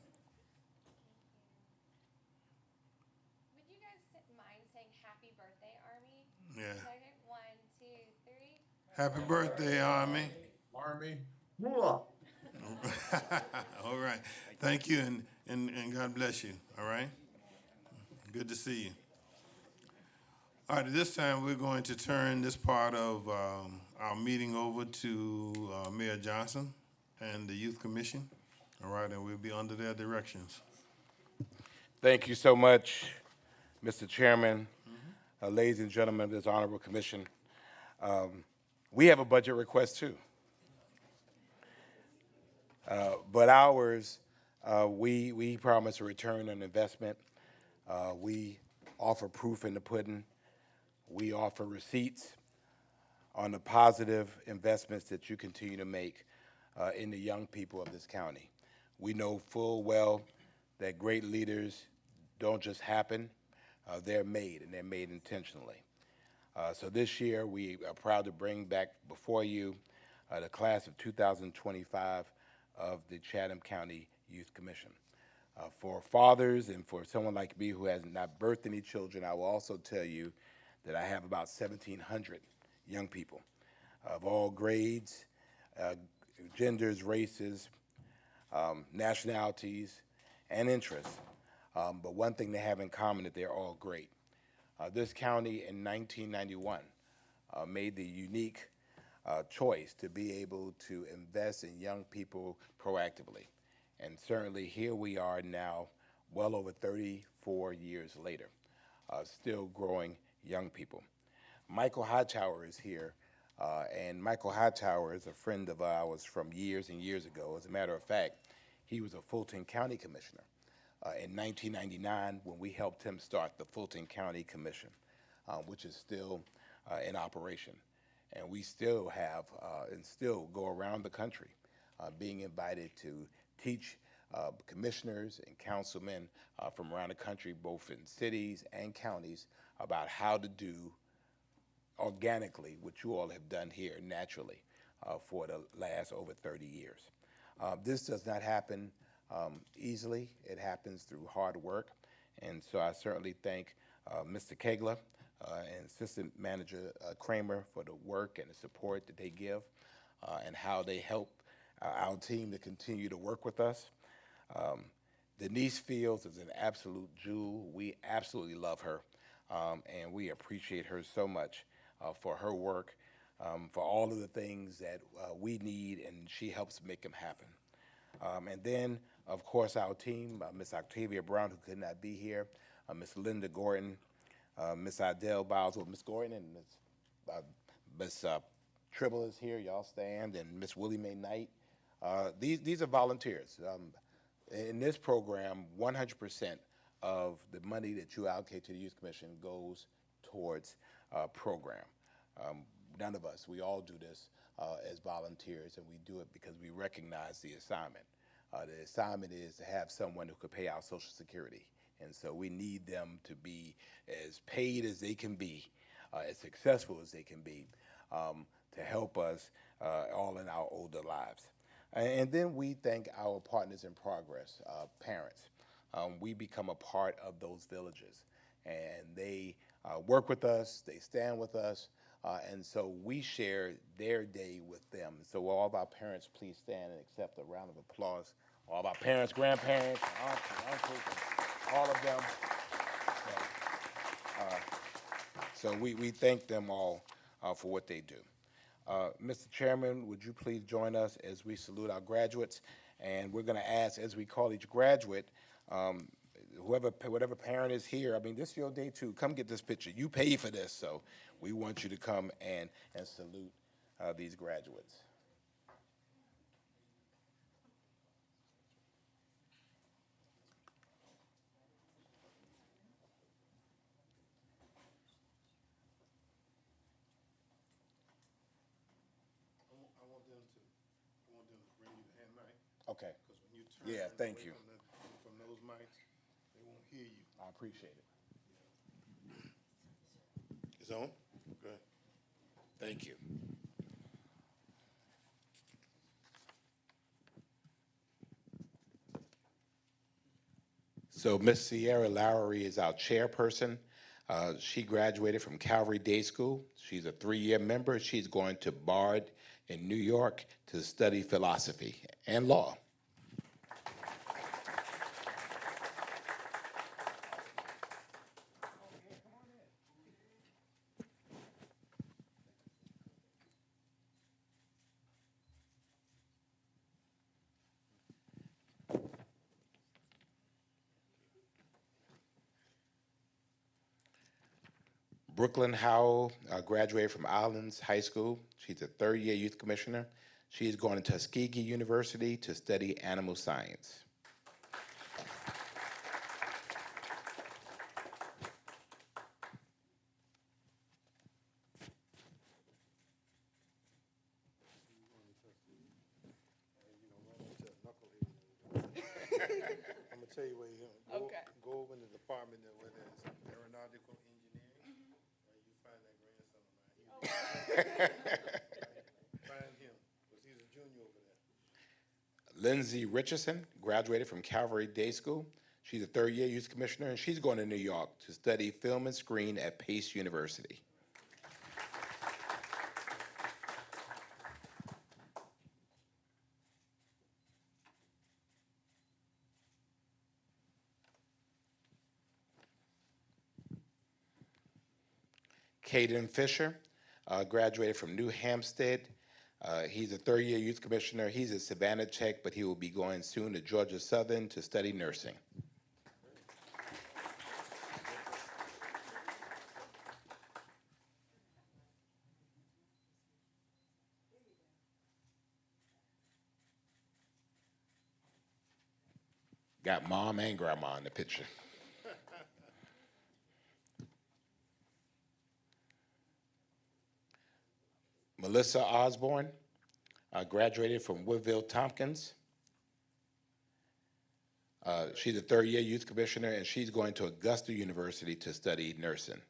Would you guys mind saying happy birthday, Army? Yeah. Second, 1, 2, 3. Happy birthday, Army. Army. All right. Thank you, and God bless you, all right? Good to see you. All right, at this time, we're going to turn this part of our meeting over to Mayor Johnson and the Youth Commission, all right, and we'll be under their directions. Thank you so much, Mr. Chairman, ladies and gentlemen of this Honorable Commission. We have a budget request too. But ours, we promise a return on investment. We offer proof in the pudding. We offer receipts on the positive investments that you continue to make in the young people of this county. We know full well that great leaders don't just happen, they're made, and they're made intentionally. So this year, we are proud to bring back before you the class of 2025 of the Chatham County Youth Commission. For fathers and for someone like me who has not birthed any children, I will also tell you that I have about 1,700 young people of all grades, genders, races, nationalities, and interests. But one thing they have in common is they're all great. This county in 1991 made the unique choice to be able to invest in young people proactively. And certainly here we are now, well over 34 years later, still growing young people. Michael Hightower is here, and Michael Hightower is a friend of ours from years and years ago. As a matter of fact, he was a Fulton County Commissioner in 1999 when we helped him start the Fulton County Commission, which is still in operation. And we still have and still go around the country being invited to teach commissioners and councilmen from around the country, both in cities and counties, about how to do organically what you all have done here naturally for the last over 30 years. This does not happen easily. It happens through hard work. And so I certainly thank Mr. Kegler and Assistant Manager Kramer for the work and the support that they give and how they help our team to continue to work with us. Denise Fields is an absolute jewel. We absolutely love her, and we appreciate her so much for her work, for all of the things that we need, and she helps make them happen. And then, of course, our team, Ms. Octavia Brown, who could not be here, Ms. Linda Gordon, Ms. Idell Boswell, Ms. Gordon, and Ms. Tribble is here, y'all stand, and Ms. Willie Mae Knight. These are volunteers. In this program, 100% of the money that you allocate to the Youth Commission goes towards program. None of us, we all do this as volunteers, and we do it because we recognize the assignment. The assignment is to have someone who could pay our Social Security. And so we need them to be as paid as they can be, as successful as they can be, to help us all in our older lives. And then we thank our partners in progress, parents. We become a part of those villages, and they work with us, they stand with us, and so we share their day with them. So all of our parents, please stand and accept a round of applause. All of our parents, grandparents, aunts and uncles, and all of them. So we thank them all for what they do. Mr. Chairman, would you please join us as we salute our graduates? And we're going to ask, as we call each graduate, whatever parent is here, I mean, this is your day too. Come get this picture. You pay for this, so we want you to come and salute these graduates. Okay. Yeah, thank you. From those mics, they won't hear you. I appreciate it. It's on? Good. Thank you. So Miss Sierra Lowry is our chairperson. She graduated from Calvary Day School. She's a 3-year member. She's going to Bard in New York to study philosophy and law. Brooklyn Howell graduated from Islands High School. She's a 3rd-year youth commissioner. She's going to Tuskegee University to study animal science. I'm gonna tell you where you're going. Okay. Go over in the department where there's aeronautical engineering. You find that grandson of mine. Find him, because he's a junior over there. Lindsay Richardson graduated from Calvary Day School. She's a 3rd-year youth commissioner, and she's going to New York to study film and screen at Pace University. Caden Fisher graduated from New Hampstead. He's a 3rd-year youth commissioner. He's at Savannah Tech, but he will be going soon to Georgia Southern to study nursing. Got mom and grandma in the picture. Melissa Osborne graduated from Woodville Tompkins. She's a 3rd-year youth commissioner, and she's going to Augusta University to study nursing.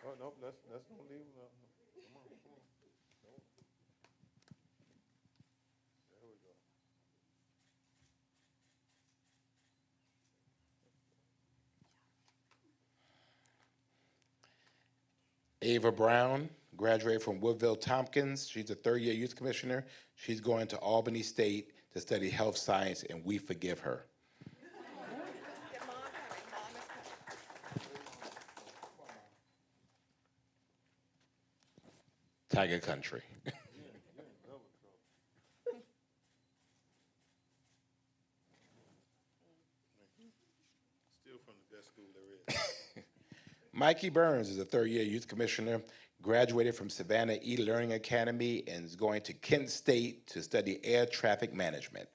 Oh, no, let's don't leave. No. Come on. No. There we go. Ava Brown graduated from Woodville Tompkins. She's a 3rd-year youth commissioner. She's going to Albany State to study health science, and we forgive her. Tiger Country. Still from the best school there is. Mikey Burns is a third-year youth commissioner, graduated from Savannah E-Learning Academy and is going to Kent State to study air traffic management.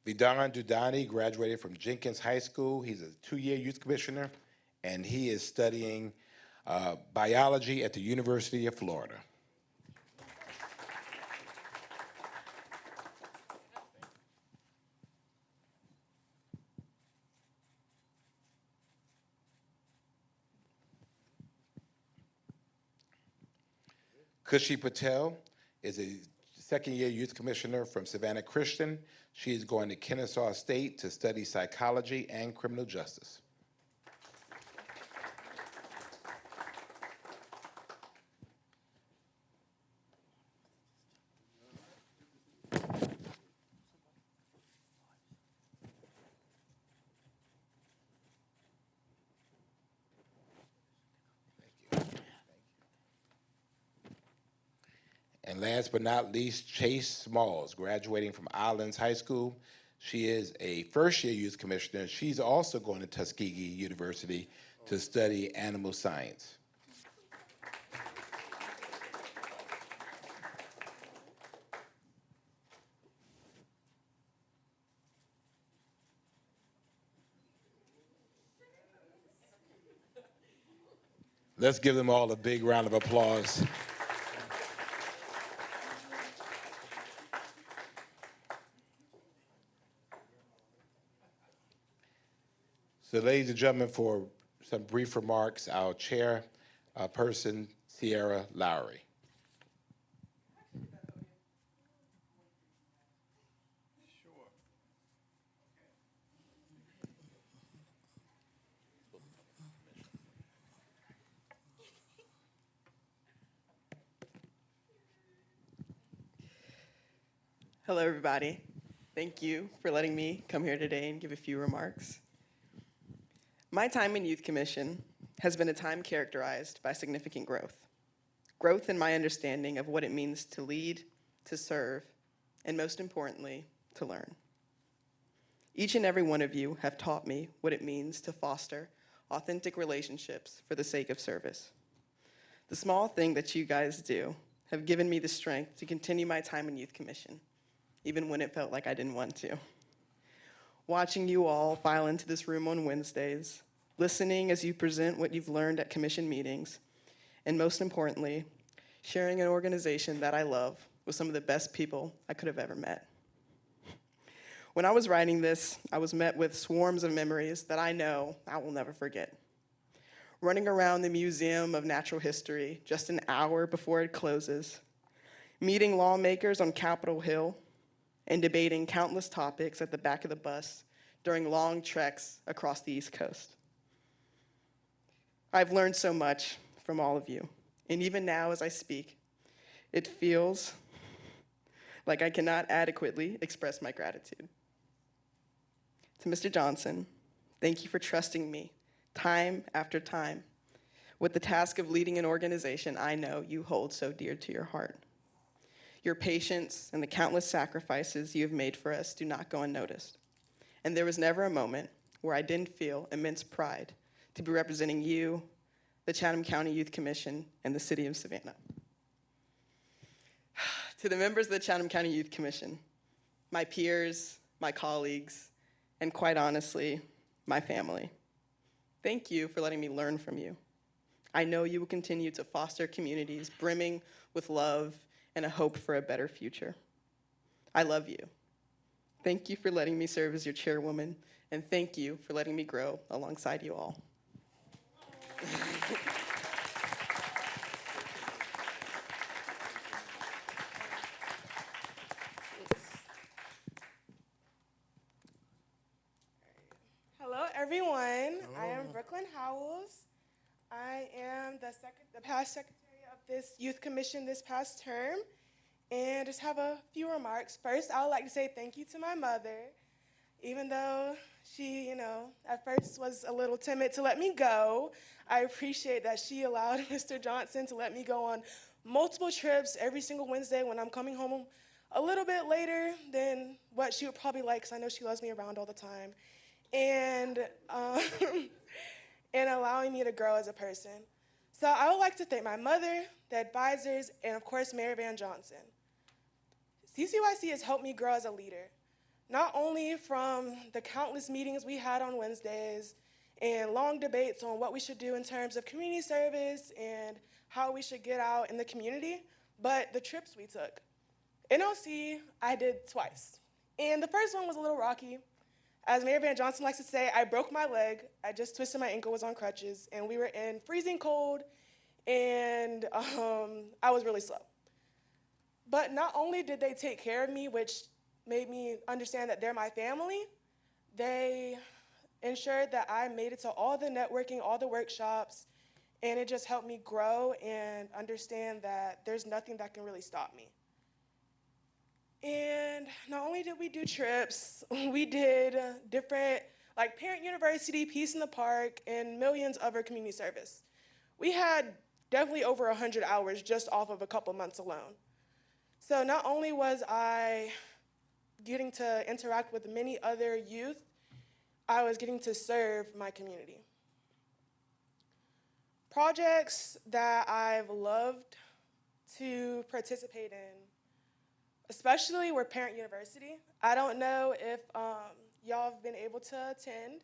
Vidon Dudani graduated from Jenkins High School. He's a 2-year youth commissioner, and he is studying biology at the University of Florida. Kushi Patel is a second-year youth commissioner from Savannah Christian. She is going to Kennesaw State to study psychology and criminal justice. And last but not least, Chase Smalls, graduating from Islands High School. She is a first-year youth commissioner. She's also going to Tuskegee University to study animal science. Let's give them all a big round of applause. So, ladies and gentlemen, for some brief remarks, our chairperson, Sierra Lowry. Hello, everybody. Thank you for letting me come here today and give a few remarks. My time in Youth Commission has been a time characterized by significant growth. Growth in my understanding of what it means to lead, to serve, and most importantly, to learn. Each and every one of you have taught me what it means to foster authentic relationships for the sake of service. The small thing that you guys do have given me the strength to continue my time in Youth Commission, even when it felt like I didn't want to. Watching you all file into this room on Wednesdays, listening as you present what you've learned at commission meetings, and most importantly, sharing an organization that I love with some of the best people I could have ever met. When I was writing this, I was met with swarms of memories that I know I will never forget. Running around the Museum of Natural History just an hour before it closes, meeting lawmakers on Capitol Hill, and debating countless topics at the back of the bus during long treks across the East Coast. I've learned so much from all of you, and even now as I speak, it feels like I cannot adequately express my gratitude. To Mr. Johnson, thank you for trusting me time after time with the task of leading an organization I know you hold so dear to your heart. Your patience and the countless sacrifices you have made for us do not go unnoticed. And there was never a moment where I didn't feel immense pride to be representing you, the Chatham County Youth Commission, and the city of Savannah. To the members of the Chatham County Youth Commission, my peers, my colleagues, and quite honestly, my family, thank you for letting me learn from you. I know you will continue to foster communities brimming with love and a hope for a better future. I love you. Thank you for letting me serve as your chairwoman, and thank you for letting me grow alongside you all. Hello, everyone. I am Brooklyn Howells. I am the past secretary of this youth commission this past term, and just have a few remarks. First, I would like to say thank you to my mother, even though she, at first was a little timid to let me go. I appreciate that she allowed Mr. Johnson to let me go on multiple trips every single Wednesday when I'm coming home a little bit later than what she would probably like, because I know she loves me around all the time, and, and allowing me to grow as a person. So I would like to thank my mother, the advisors, and of course, Mayor Van Johnson. CCYC has helped me grow as a leader, not only from the countless meetings we had on Wednesdays and long debates on what we should do in terms of community service and how we should get out in the community, but the trips we took. NLC, I did twice. And the first one was a little rocky. As Mayor Van Johnson likes to say, I broke my leg. I just twisted my ankle, was on crutches, and we were in freezing cold, and I was really slow. But not only did they take care of me, which made me understand that they're my family, they ensured that I made it to all the networking, all the workshops, and it just helped me grow and understand that there's nothing that can really stop me. And not only did we do trips, we did different, like Parent University, Peace in the Park, and millions of other community service. We had definitely over 100 hours just off of a couple months alone. So not only was I getting to interact with many other youth, I was getting to serve my community. Projects that I've loved to participate in, especially were Parent University. I don't know if y'all have been able to attend,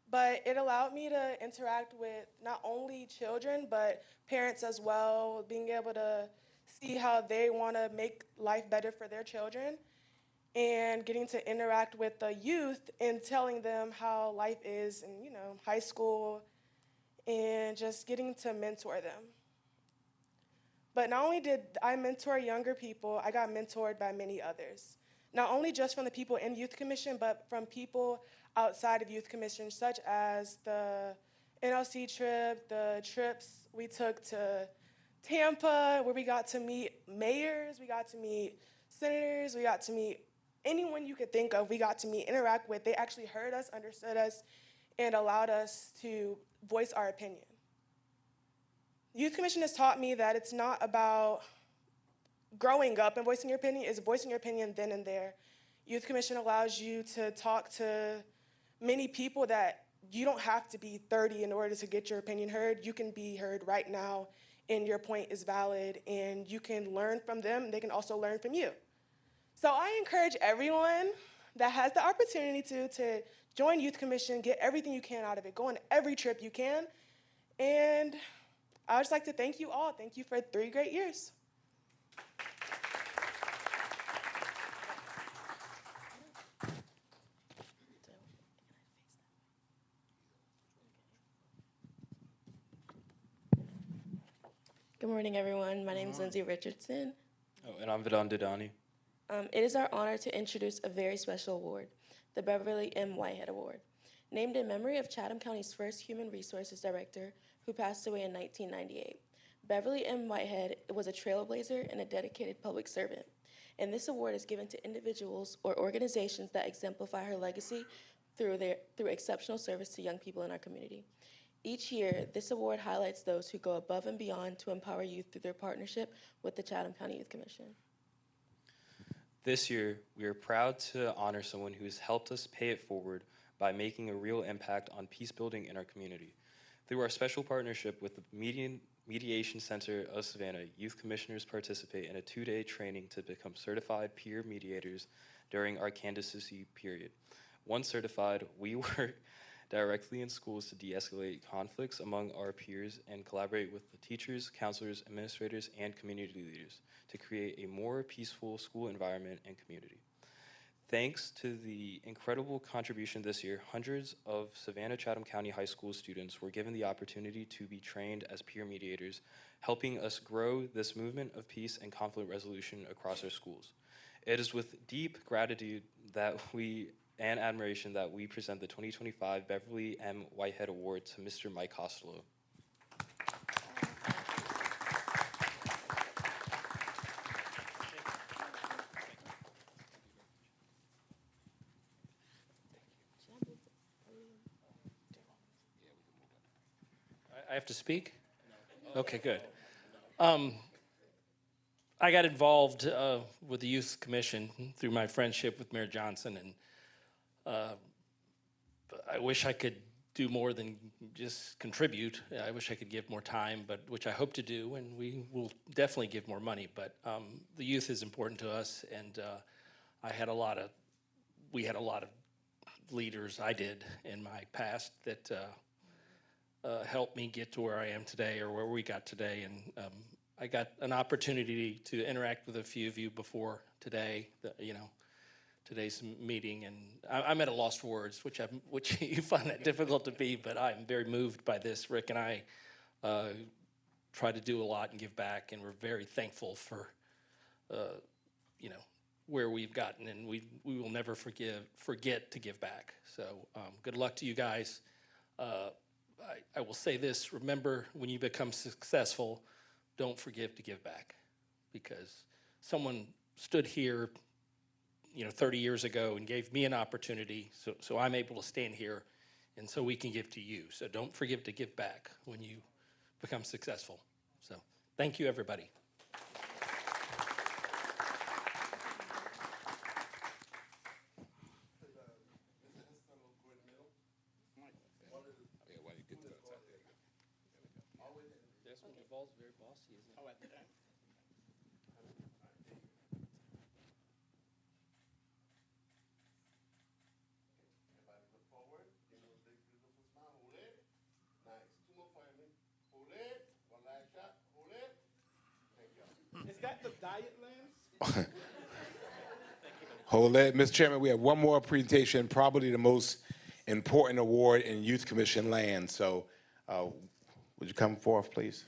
but it allowed me to interact with not only children, but parents as well, being able to see how they want to make life better for their children, and getting to interact with the youth and telling them how life is in, you know, high school, and just getting to mentor them. But not only did I mentor younger people, I got mentored by many others. Not only just from the people in Youth Commission, but from people outside of Youth Commission, such as the NLC trip, the trips we took to Tampa, where we got to meet mayors, we got to meet senators, we got to meet anyone you could think of, we got to meet, interact with. They actually heard us, understood us, and allowed us to voice our opinion. Youth Commission has taught me that it's not about growing up and voicing your opinion, it's voicing your opinion then and there. Youth Commission allows you to talk to many people that you don't have to be 30 in order to get your opinion heard. You can be heard right now, and your point is valid, and you can learn from them, and they can also learn from you. So I encourage everyone that has the opportunity to join Youth Commission, get everything you can out of it, go on every trip you can, and I would just like to thank you all. Thank you for 3 great years. Good morning, everyone. My name is Lindsay Richardson. Oh, and I'm Vedant Didani. It is our honor to introduce a very special award, the Beverly M. Whitehead Award, named in memory of Chatham County's first Human Resources Director, who passed away in 1998. Beverly M. Whitehead was a trailblazer and a dedicated public servant, and this award is given to individuals or organizations that exemplify her legacy through exceptional service to young people in our community. Each year, this award highlights those who go above and beyond to empower youth through their partnership with the Chatham County Youth Commission. This year, we are proud to honor someone who has helped us pay it forward by making a real impact on peace building in our community. Through our special partnership with the Mediation Center of Savannah, youth commissioners participate in a 2-day training to become certified peer mediators during our candidacy period. Once certified, we work directly in schools to de-escalate conflicts among our peers and collaborate with the teachers, counselors, administrators, and community leaders to create a more peaceful school environment and community. Thanks to the incredible contribution this year, hundreds of Savannah-Chatham County High School students were given the opportunity to be trained as peer mediators, helping us grow this movement of peace and conflict resolution across our schools. It is with deep gratitude and admiration that we present the 2025 Beverly M. Whitehead Award to Mr. Mike Costello. I have to speak? Okay, good. I got involved with the Youth Commission through my friendship with Mayor Johnson, and I wish I could do more than just contribute. I wish I could give more time, but which I hope to do, and we will definitely give more money. But the youth is important to us, and we had a lot of leaders, I did in my past, that helped me get to where I am today, or where we got today. And I got an opportunity to interact with a few of you before today, today's meeting, and I'm at a loss for words, which you find that difficult to be, but I'm very moved by this. Rick and I try to do a lot and give back, and we're very thankful for, where we've gotten, and we will never forget to give back. So good luck to you guys. I will say this: remember, when you become successful, don't forget to give back, because someone stood here 30 years ago and gave me an opportunity, so I'm able to stand here, and so we can give to you. So don't forget to give back when you become successful. So thank you, everybody. Duval's very bossy, isn't he? Oh, at the end. Is that the diet lens? Hold it. Mr. Chairman, we have one more presentation, probably the most important award in Youth Commission land. So would you come forth, please?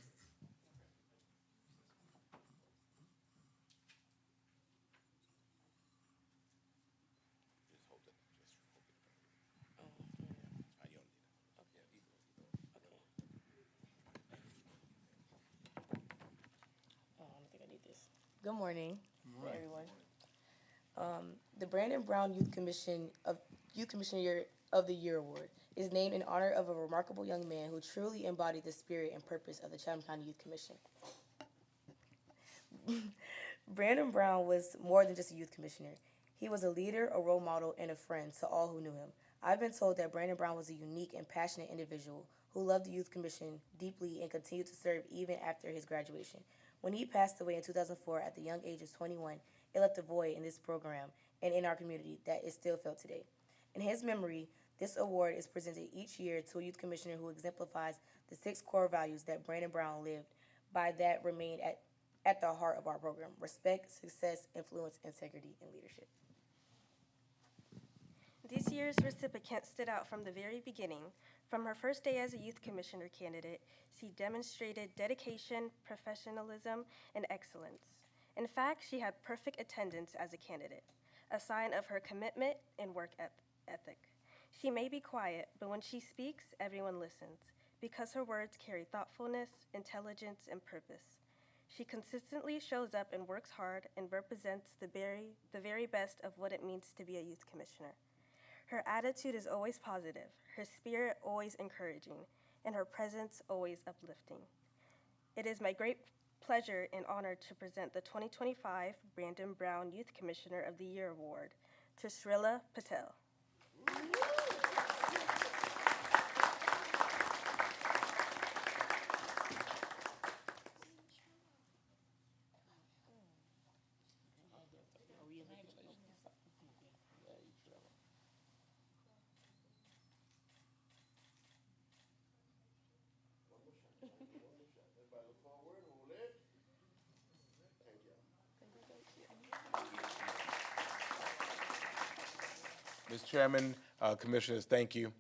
Good morning, everyone. The Brandon Brown Youth Commissioner of the Year Award is named in honor of a remarkable young man who truly embodied the spirit and purpose of the Chatham County Youth Commission. Brandon Brown was more than just a youth commissioner. He was a leader, a role model, and a friend to all who knew him. I've been told that Brandon Brown was a unique and passionate individual who loved the Youth Commission deeply and continued to serve even after his graduation. When he passed away in 2004 at the young age of 21, it left a void in this program and in our community that is still felt today. In his memory, this award is presented each year to a youth commissioner who exemplifies the 6 core values that Brandon Brown lived by that remain at the heart of our program: respect, success, influence, integrity, and leadership. This year's recipient stood out from the very beginning. From her first day as a youth commissioner candidate, she demonstrated dedication, professionalism, and excellence. In fact, she had perfect attendance as a candidate, a sign of her commitment and work ethic. She may be quiet, but when she speaks, everyone listens, because her words carry thoughtfulness, intelligence, and purpose. She consistently shows up and works hard and represents the very best of what it means to be a youth commissioner. Her attitude is always positive, her spirit always encouraging, and her presence always uplifting. It is my great pleasure and honor to present the 2025 Brandon Brown Youth Commissioner of the Year Award to Shrilla Patel. Mr. Chairman, Commissioners, thank you.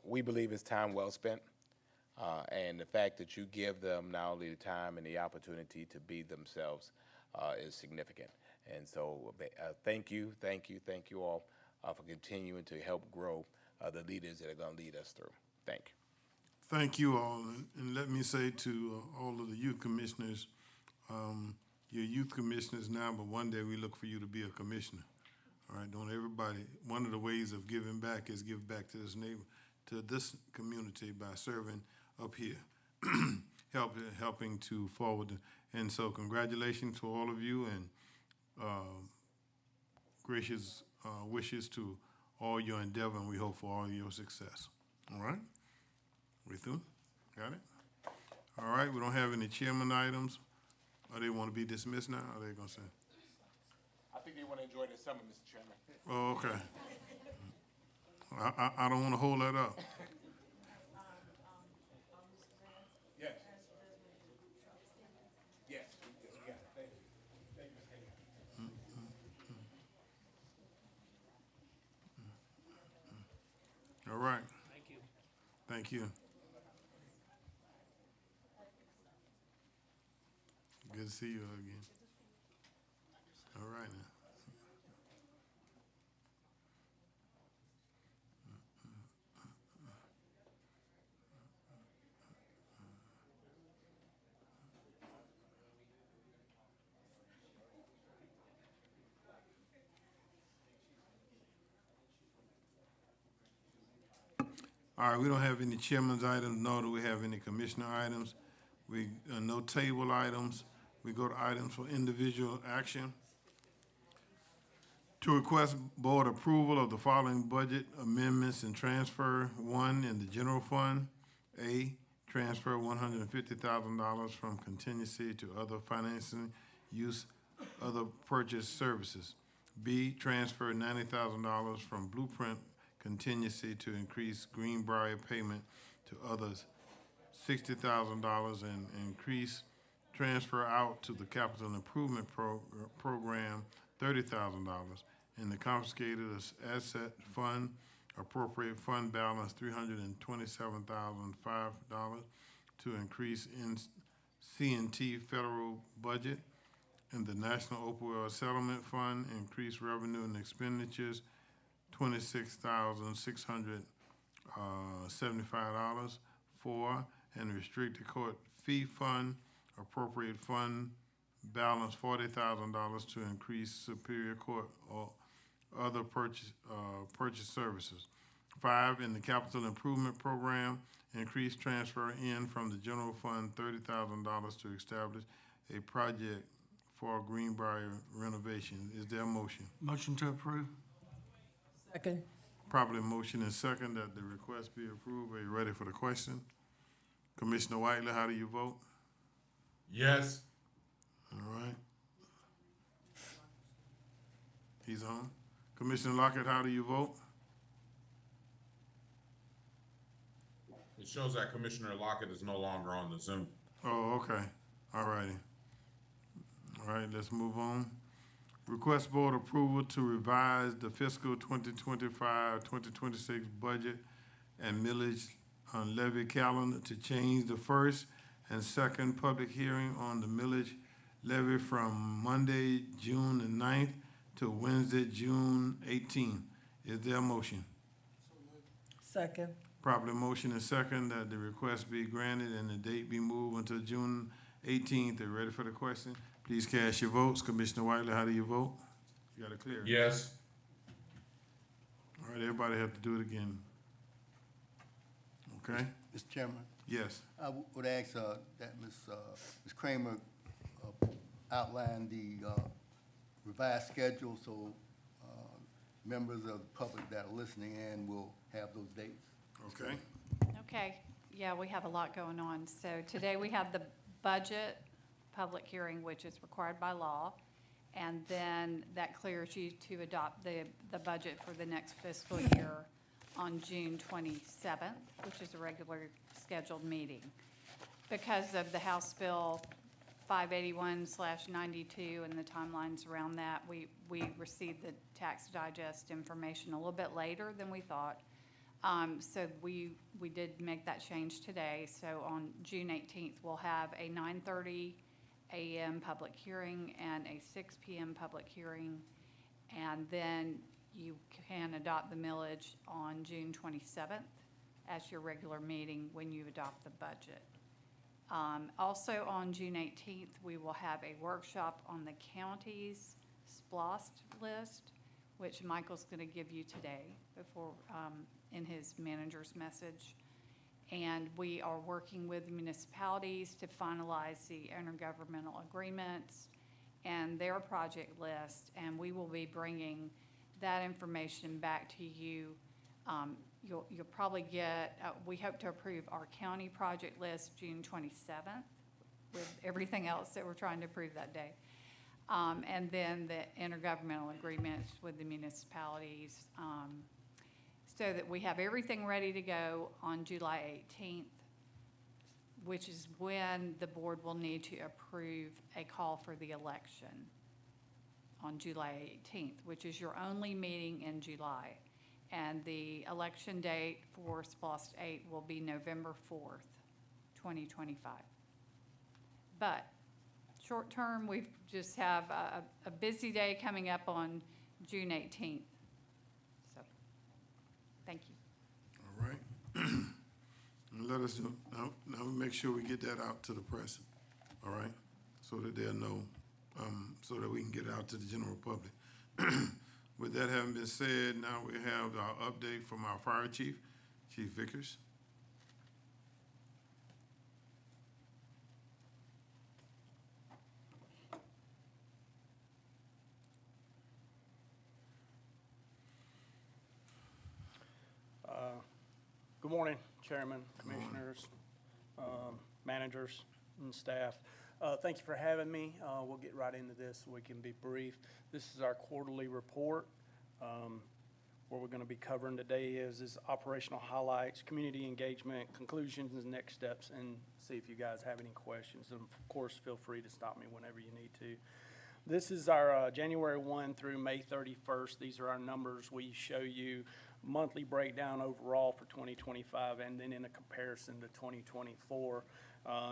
We believe it's time well spent. And the fact that you give them not only the time and the opportunity to be themselves is significant. And so thank you all for continuing to help grow the leaders that are going to lead us through. Thank you. Thank you all, and let me say to all of the youth commissioners, you're youth commissioners now, but one day we look for you to be a commissioner. All right, don't everybody, one of the ways of giving back is give back to this community by serving up here. helping to forward. And so congratulations to all of you, and gracious wishes to all your endeavor, and we hope for all your success. All right? We through? Got it? All right, we don't have any chairman items. Or they want to be dismissed now, or they gonna say? I think they want to enjoy their summer, Mr. Chairman. Oh, okay. I don't want to hold that up. Yes. Yes, we got it. Thank you. Thank you, Ms. Hayes. All right. Thank you. Thank you. Good to see you again. All right now. All right, we don't have any chairman's items, nor do we have any commissioner items. We, no table items. We go to items for individual action. To request board approval of the following budget amendments and transfer: one, in the general fund, A, transfer $150,000 from contingency to other financing use, other purchase services. B, transfer $90,000 from Blueprint contingency to increase Greenbrier payment to others, $60,000, and increase transfer out to the capital improvement program, $30,000. In the confiscated asset fund, appropriate fund balance $327,005 to increase in C&T federal budget. In the National Opioid Settlement Fund, increase revenue and expenditures $26,675. 4, and restricted court fee fund, appropriate fund balance $40,000 to increase Superior Court or other purchase services. 5, in the capital improvement program, increase transfer in from the general fund $30,000 to establish a project for Greenbrier renovation. Is there a motion? Motion to approve. Second. Properly motion and second that the request be approved. Are you ready for the question? Commissioner Whiteley, how do you vote? Yes. All right. He's on. Commissioner Lockett, how do you vote? It shows that Commissioner Lockett is no longer on the Zoom. Oh, okay. All righty. All right, let's move on. Request board approval to revise the fiscal 2025-2026 budget and millage on levy calendar to change the first and second public hearing on the millage levy from Monday, June the 9th to Wednesday, June 18th. Is there a motion? Second. Properly motion and second that the request be granted and the date be moved until June 18th. Are you ready for the question? Please cast your votes. Commissioner Whiteley, how do you vote? You got it clear? Yes. All right, everybody have to do it again. Okay? Mr. Chairman? Yes. I would ask that Ms. Kramer outline the revised schedule so members of the public that are listening in will have those dates. Okay. Okay, yeah, we have a lot going on. So today we have the budget public hearing, which is required by law. And then that clears you to adopt the budget for the next fiscal year on June 27th, which is a regular scheduled meeting. Because of the House Bill 581/92 and the timelines around that, we received the tax digest information a little bit later than we thought. So we did make that change today. So on June 18th, we'll have a 9:30 a.m. public hearing and a 6 p.m. public hearing. And then you can adopt the millage on June 27th as your regular meeting when you adopt the budget. Also on June 18th, we will have a workshop on the county's SPLOST list, which Michael's going to give you today before in his manager's message. And we are working with municipalities to finalize the intergovernmental agreements and their project list, and we will be bringing that information back to you. You'll probably get, we hope to approve our county project list June 27th with everything else that we're trying to approve that day. And then the intergovernmental agreements with the municipalities, so that we have everything ready to go on July 18th, which is when the board will need to approve a call for the election on July 18th, which is your only meeting in July. And the election date for SPLOST 8 will be November 4th, 2025. But short term, we just have a busy day coming up on June 18th. So, thank you. All right. And let us know, now we make sure we get that out to the press, all right? So that they'll know, so that we can get it out to the general public. With that having been said, now we have our update from our fire chief, Chief Vickers. Good morning, Chairman, Commissioners, managers, and staff. Thank you for having me. We'll get right into this so we can be brief. This is our quarterly report. What we're going to be covering today is operational highlights, community engagement, conclusions, and next steps, and see if you guys have any questions. And of course, feel free to stop me whenever you need to. This is our January 1 through May 31st. These are our numbers. We show you monthly breakdown overall for 2025 and then in a comparison to 2024.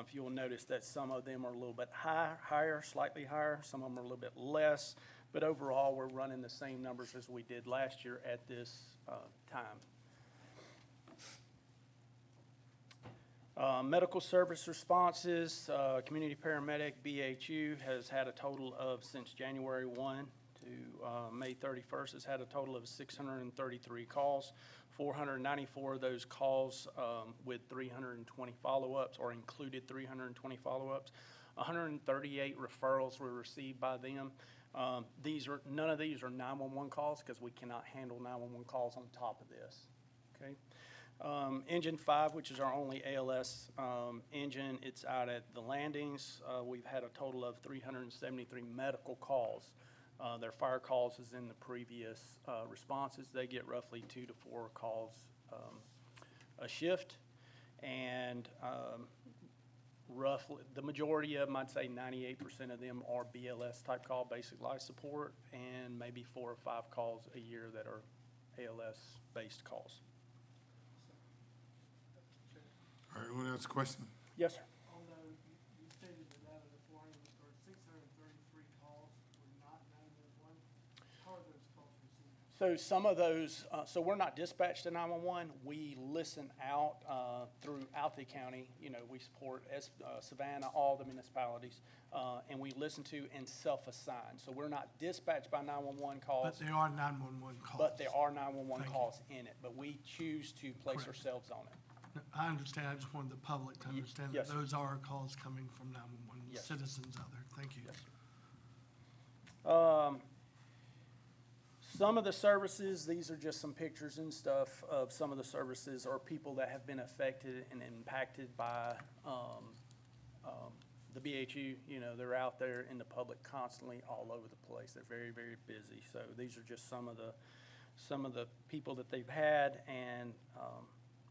If you'll notice that some of them are a little bit higher, slightly higher, some of them are a little bit less, but overall we're running the same numbers as we did last year at this time. Medical service responses, community paramedic, BHU, has had a total of, since January 1 to May 31st, has had a total of 633 calls. 494 of those calls with 320 follow-ups, or included 320 follow-ups. 138 referrals were received by them. None of these are 911 calls because we cannot handle 911 calls on top of this. Okay. Engine 5, which is our only ALS engine, it's out at the landings. We've had a total of 373 medical calls. Their fire calls is in the previous responses. They get roughly 2 to 4 calls a shift. And roughly, the majority of them, I'd say 98% of them are BLS type call, basic life support, and maybe 4 or 5 calls a year that are ALS based calls. All right, anyone else question? Yes, sir. Although you stated that out of the 633 calls were not 911, how are those calls received? So some of those, so we're not dispatched to 911. We listen out throughout the county. You know, we support Savannah, all the municipalities, and we listen to and self-assign. So we're not dispatched by 911 calls. But there are 911 calls. But there are 911 calls in it, but we choose to place ourselves on it. I understand. I just wanted the public to understand Yes, that those are calls coming from 911 Yes. citizens out there. Thank you. Some of the services, these are just some pictures and stuff of some of the services or people that have been affected and impacted by the BHU. You know, they're out there in the public constantly all over the place. They're very, very busy. So these are just some of the people that they've had and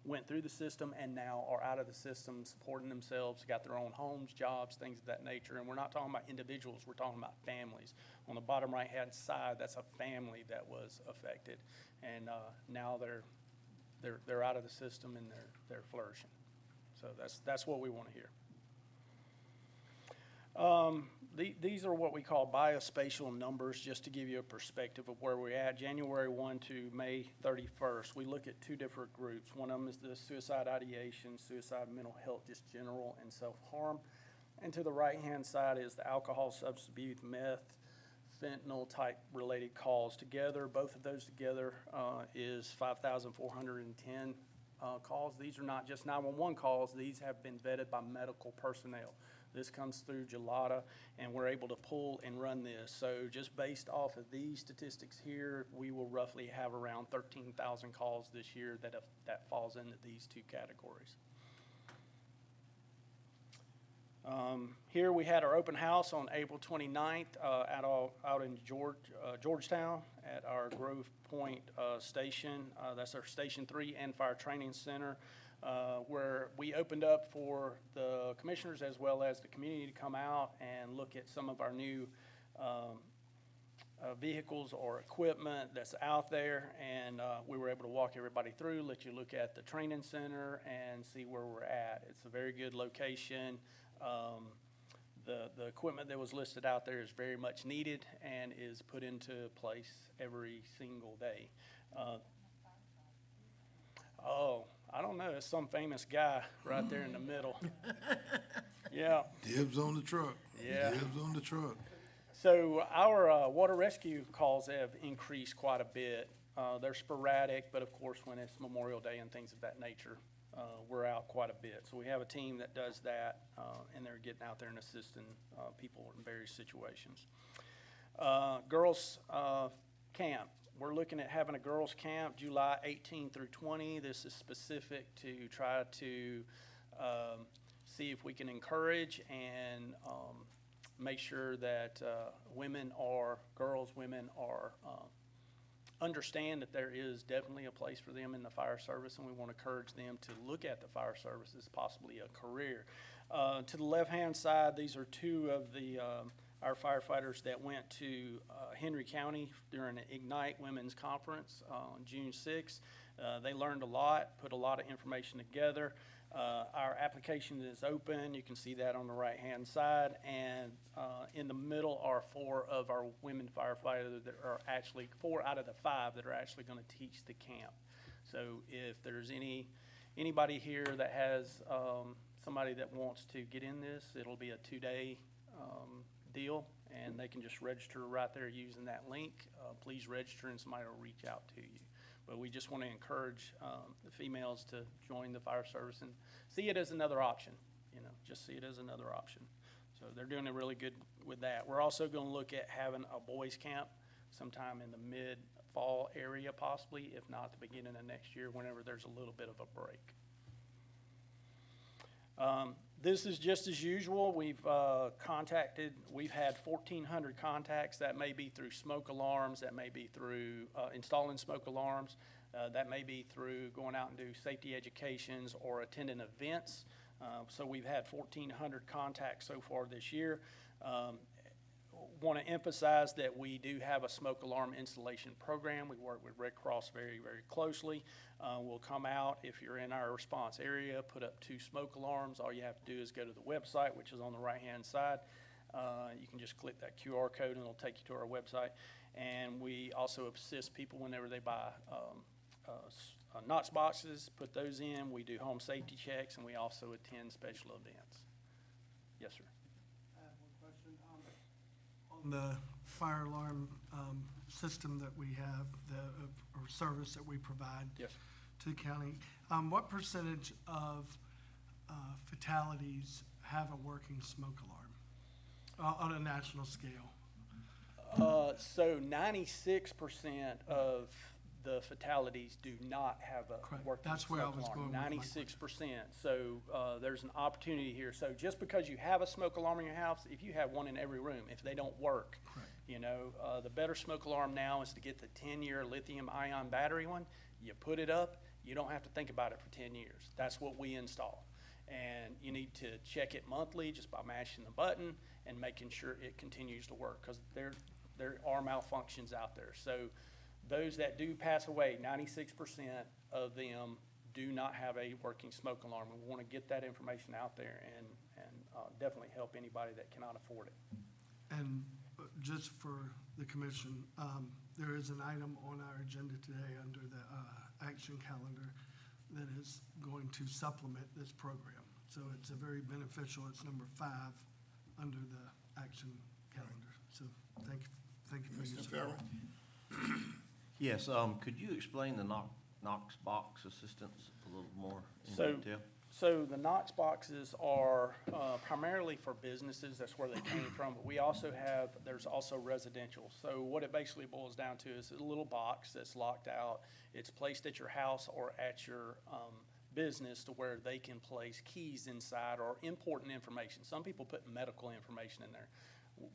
went through the system and now are out of the system, supporting themselves, got their own homes, jobs, things of that nature. And we're not talking about individuals, we're talking about families. On the bottom right-hand side, that's a family that was affected. And now they're out of the system and they're flourishing. So that's what we want to hear. These are what we call biospatial numbers, just to give you a perspective of where we're at. January 1 to May 31st, we look at 2 different groups. One of them is the suicide ideation, suicide, mental health, just general, and self-harm. And to the right-hand side is the alcohol, substance abuse, meth, fentanyl type related calls together. Both of those together is 5,410 calls. These are not just 911 calls. These have been vetted by medical personnel. This comes through Gelada, and we're able to pull and run this. So just based off of these statistics here, we will roughly have around 13,000 calls this year that falls into these two categories. Here we had our open house on April 29th out in Georgetown at our Grove Point station. That's our Station 3 and Fire Training Center, where we opened up for the commissioners as well as the community to come out and look at some of our new vehicles or equipment that's out there. And we were able to walk everybody through, let you look at the training center and see where we're at. It's a very good location. The equipment that was listed out there is very much needed and is put into place every single day. Oh, I don't know. It's some famous guy right there in the middle. Yeah. Dibs on the truck. Yeah. Dibs on the truck. So our water rescue calls have increased quite a bit. They're sporadic, but of course, when it's Memorial Day and things of that nature, we're out quite a bit. So we have a team that does that, and they're getting out there and assisting people in various situations. Girls camp. We're looking at having a girls camp July 18 through 20. This is specific to try to see if we can encourage and make sure that women are understand that there is definitely a place for them in the fire service, and we want to encourage them to look at the fire service as possibly a career. To the left-hand side, these are two of the our firefighters that went to Henry County during an Ignite Women's Conference on June 6th. They learned a lot, put a lot of information together. Our application is open. You can see that on the right-hand side. And in the middle are 4 of our women firefighters that are actually, 4 out of the 5 that are actually going to teach the camp. So if there's anybody here that has somebody that wants to get in this, it'll be a 2-day deal, and they can just register right there using that link. Please register, and somebody will reach out to you. But we just want to encourage the females to join the fire service and see it as another option, just see it as another option. So they're doing it really good with that. We're also going to look at having a boys camp sometime in the mid-fall area possibly, if not the beginning of next year, whenever there's a little bit of a break. This is just as usual. We've had 1,400 contacts. That may be through smoke alarms, that may be through installing smoke alarms, that may be through going out and do safety educations or attending events. So we've had 1,400 contacts so far this year. Want to emphasize that we do have a smoke alarm installation program. We work with Red Cross very, very closely. We'll come out if you're in our response area, put up 2 smoke alarms. All you have to do is go to the website, which is on the right-hand side. You can just click that QR code and it'll take you to our website. And we also assist people whenever they buy Knox boxes, put those in. We do home safety checks, and we also attend special events. Yes, sir. I have one question. On the fire alarm system that we have, or service that we provide Yes. to the county, what percentage of fatalities have a working smoke alarm on a national scale? So 96% of the fatalities do not have a Correct. working That's where I smoke was alarm. going with my 96%. So there's an opportunity here. So just because you have a smoke alarm in your house, if you have one in every room, if they don't work, the better smoke alarm now is to get the 10-year lithium-ion battery one. You put it up, you don't have to think about it for 10 years. That's what we install. And you need to check it monthly just by mashing the button and making sure it continues to work, because there are malfunctions out there. So those that do pass away, 96% of them do not have a working smoke alarm. We want to get that information out there and definitely help anybody that cannot afford it. And just for the commission, there is an item on our agenda today under the action calendar that is going to supplement this program. So it's a very beneficial, it's number 5 under the action calendar. So thank you for your Mr. support. Farrell? Yes, could you explain the Knox box assistance a little more in So, detail? so the Knox boxes are primarily for businesses, that's where they came from, but we also have, there's also residential. So what it basically boils down to is a little box that's locked out. It's placed at your house or at your business to where they can place keys inside or important information. Some people put medical information in there.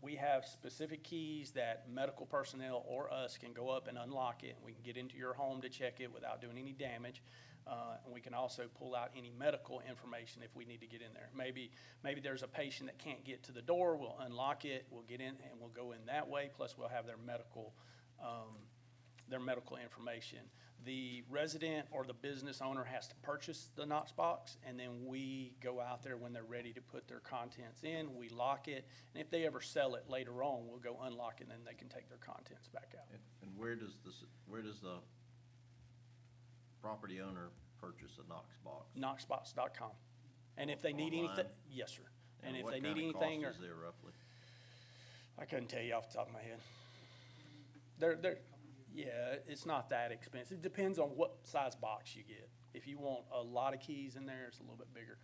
We have specific keys that medical personnel or us can go up and unlock it. We can get into your home to check it without doing any damage. And we can also pull out any medical information if we need to get in there. Maybe there's a patient that can't get to the door, we'll unlock it, we'll get in and we'll go in that way, plus we'll have their medical information. The resident or the business owner has to purchase the Knox box, and then we go out there when they're ready to put their contents in, we lock it, and if they ever sell it later on, we'll go unlock it and then they can take their contents back out. And where does the property owner purchase a Knox box? Knoxbox.com. And if they need anything, Online? yes, sir. And if what they need kind of anything, or cost is there roughly? I couldn't tell you off the top of my head. Yeah, it's not that expensive. It depends on what size box you get. If you want a lot of keys in there, it's a little bit bigger.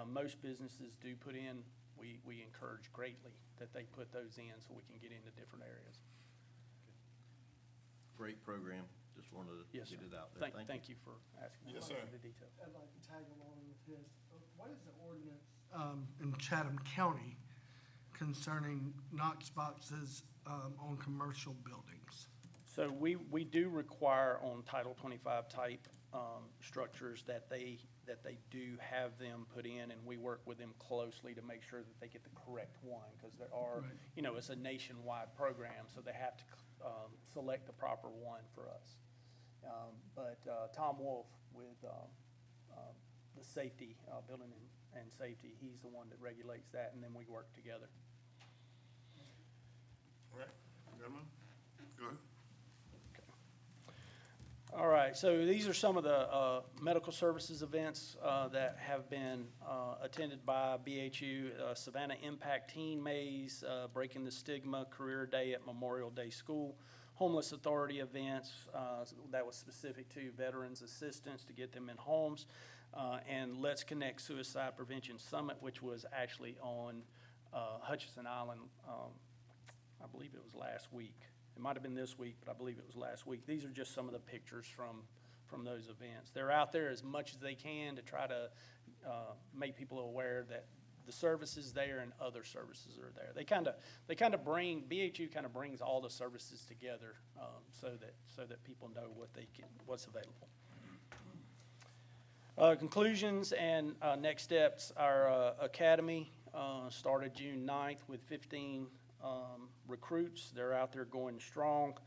Most businesses do put in, we encourage greatly that they put those in so we can get into different areas. Great program, just wanted to Yes, get sir. it out there. Thank you for asking. Yes, for sir. the detail. I'd like to tag along with his. What is the ordinance in Chatham County concerning Knox boxes on commercial buildings? So we do require on Title 25 type structures that they do have them put in, and we work with them closely to make sure that they get the correct one, because there are, Right. it's a nationwide program, so they have to select the proper one for us. But Tom Wolf with the safety, building and safety, he's the one that regulates that, and then we work together. All right, Grandma, go ahead. All right, so these are some of the medical services events that have been attended by BHU. Savannah Impact Teen Maze, Breaking the Stigma, Career Day at Memorial Day School, Homeless Authority events that was specific to veterans assistance to get them in homes, and Let's Connect Suicide Prevention Summit, which was actually on Hutchinson Island, I believe it was last week. It might have been this week, but I believe it was last week. These are just some of the pictures from those events. They're out there as much as they can to try to make people aware that the service is there and other services are there. They kind of bring, BHU kind of brings all the services together so that people know what's available. Conclusions and next steps. Our academy started June 9th with 15 recruits. They're out there going strong.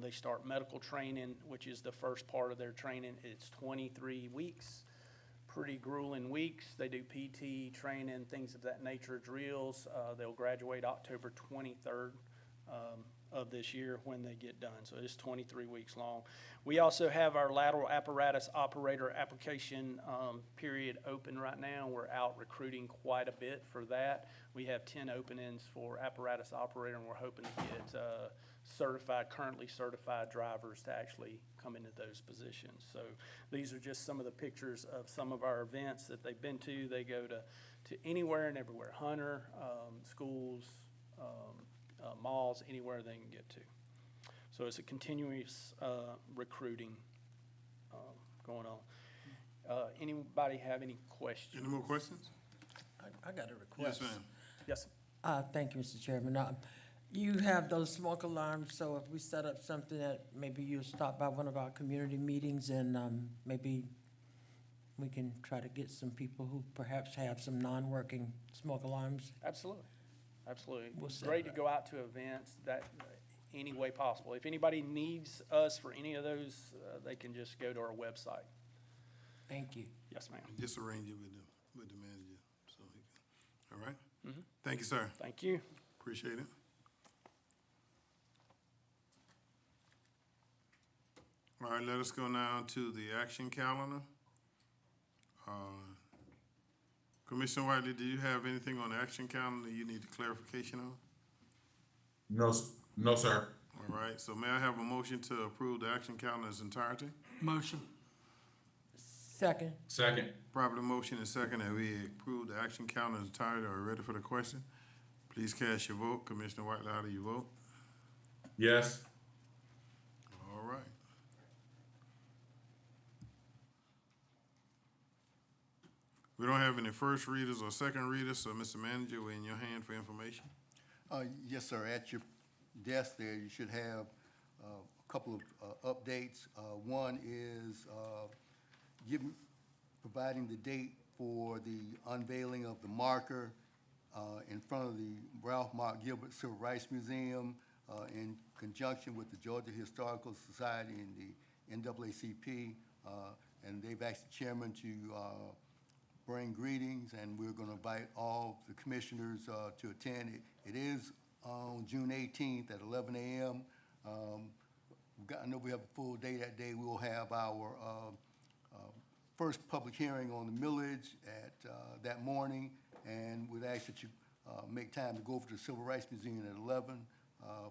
They start medical training, which is the first part of their training. It's 23 weeks, pretty grueling weeks. They do PT training, things of that nature, drills. They'll graduate October 23rd of this year when they get done. So it's 23 weeks long. We also have our lateral apparatus operator application period open right now. We're out recruiting quite a bit for that. We have 10 openings for apparatus operator, and we're hoping to get currently certified drivers to actually come into those positions. So these are just some of the pictures of some of our events that they've been to. They go to anywhere and everywhere, Hunter, schools, malls, anywhere they can get to. So it's a continuous recruiting going on. Anybody have any questions? Any more questions? I got a request. Yes, ma'am. Yes. Thank you, Mr. Chairman. You have those smoke alarms, so if we set up something that maybe you'll stop by one of our community meetings and maybe we can try to get some people who perhaps have some non-working smoke alarms. Absolutely. Absolutely. We'll It's set great to that. go out to events that any way possible. If anybody needs us for any of those, they can just go to our website. Thank you. Yes, ma'am. Just arrange it with the manager, so he can, all right? Thank you, sir. Thank you. Appreciate it. All right, let us go now to the action calendar. Commissioner Whiteley, do you have anything on the action calendar you need clarification on? No, sir. All right, so may I have a motion to approve the action calendar in its entirety? Motion. Second. Second. Properly motion and second that we approve the action calendar as entirety. Are you ready for the question? Please cast your vote. Commissioner White, how do you vote? Yes. All right. We don't have any first readers or second readers, so Mr. Manager, we're in your hand for information. Yes, sir. At your desk there, you should have a couple of updates. One is providing the date for the unveiling of the marker in front of the Ralph Mark Gilbert Civil Rights Museum in conjunction with the Georgia Historical Society and the NAACP. And they've asked the chairman to bring greetings, and we're going to invite all the commissioners to attend. It is on June 18th at 11 a.m. I know we have a full day that day. We will have our first public hearing on the millage at that morning, and we'd ask that you make time to go over to the Civil Rights Museum at 11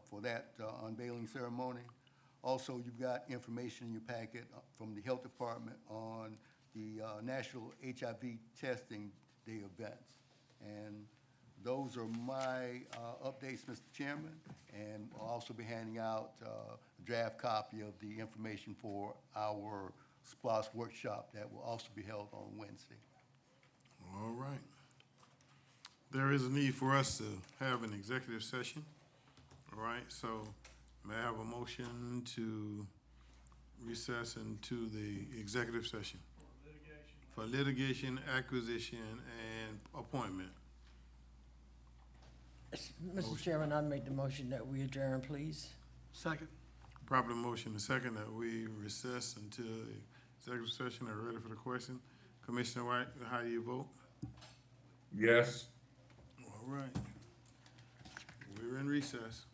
for that unveiling ceremony. Also, you've got information in your packet from the Health Department on the National HIV Testing Day events. And those are my updates, Mr. Chairman, and I'll also be handing out a draft copy of the information for our SPLOS workshop that will also be held on Wednesday. All right. There is a need for us to have an executive session. All right, so may I have a motion to recess into the executive session? For litigation, acquisition, and appointment. Mr. Chairman, I make the motion that we adjourn, please. Second. Properly motion and second that we recess until the executive session. Are ready for the question? Commissioner White, how do you vote? Yes. All right. We're in recess.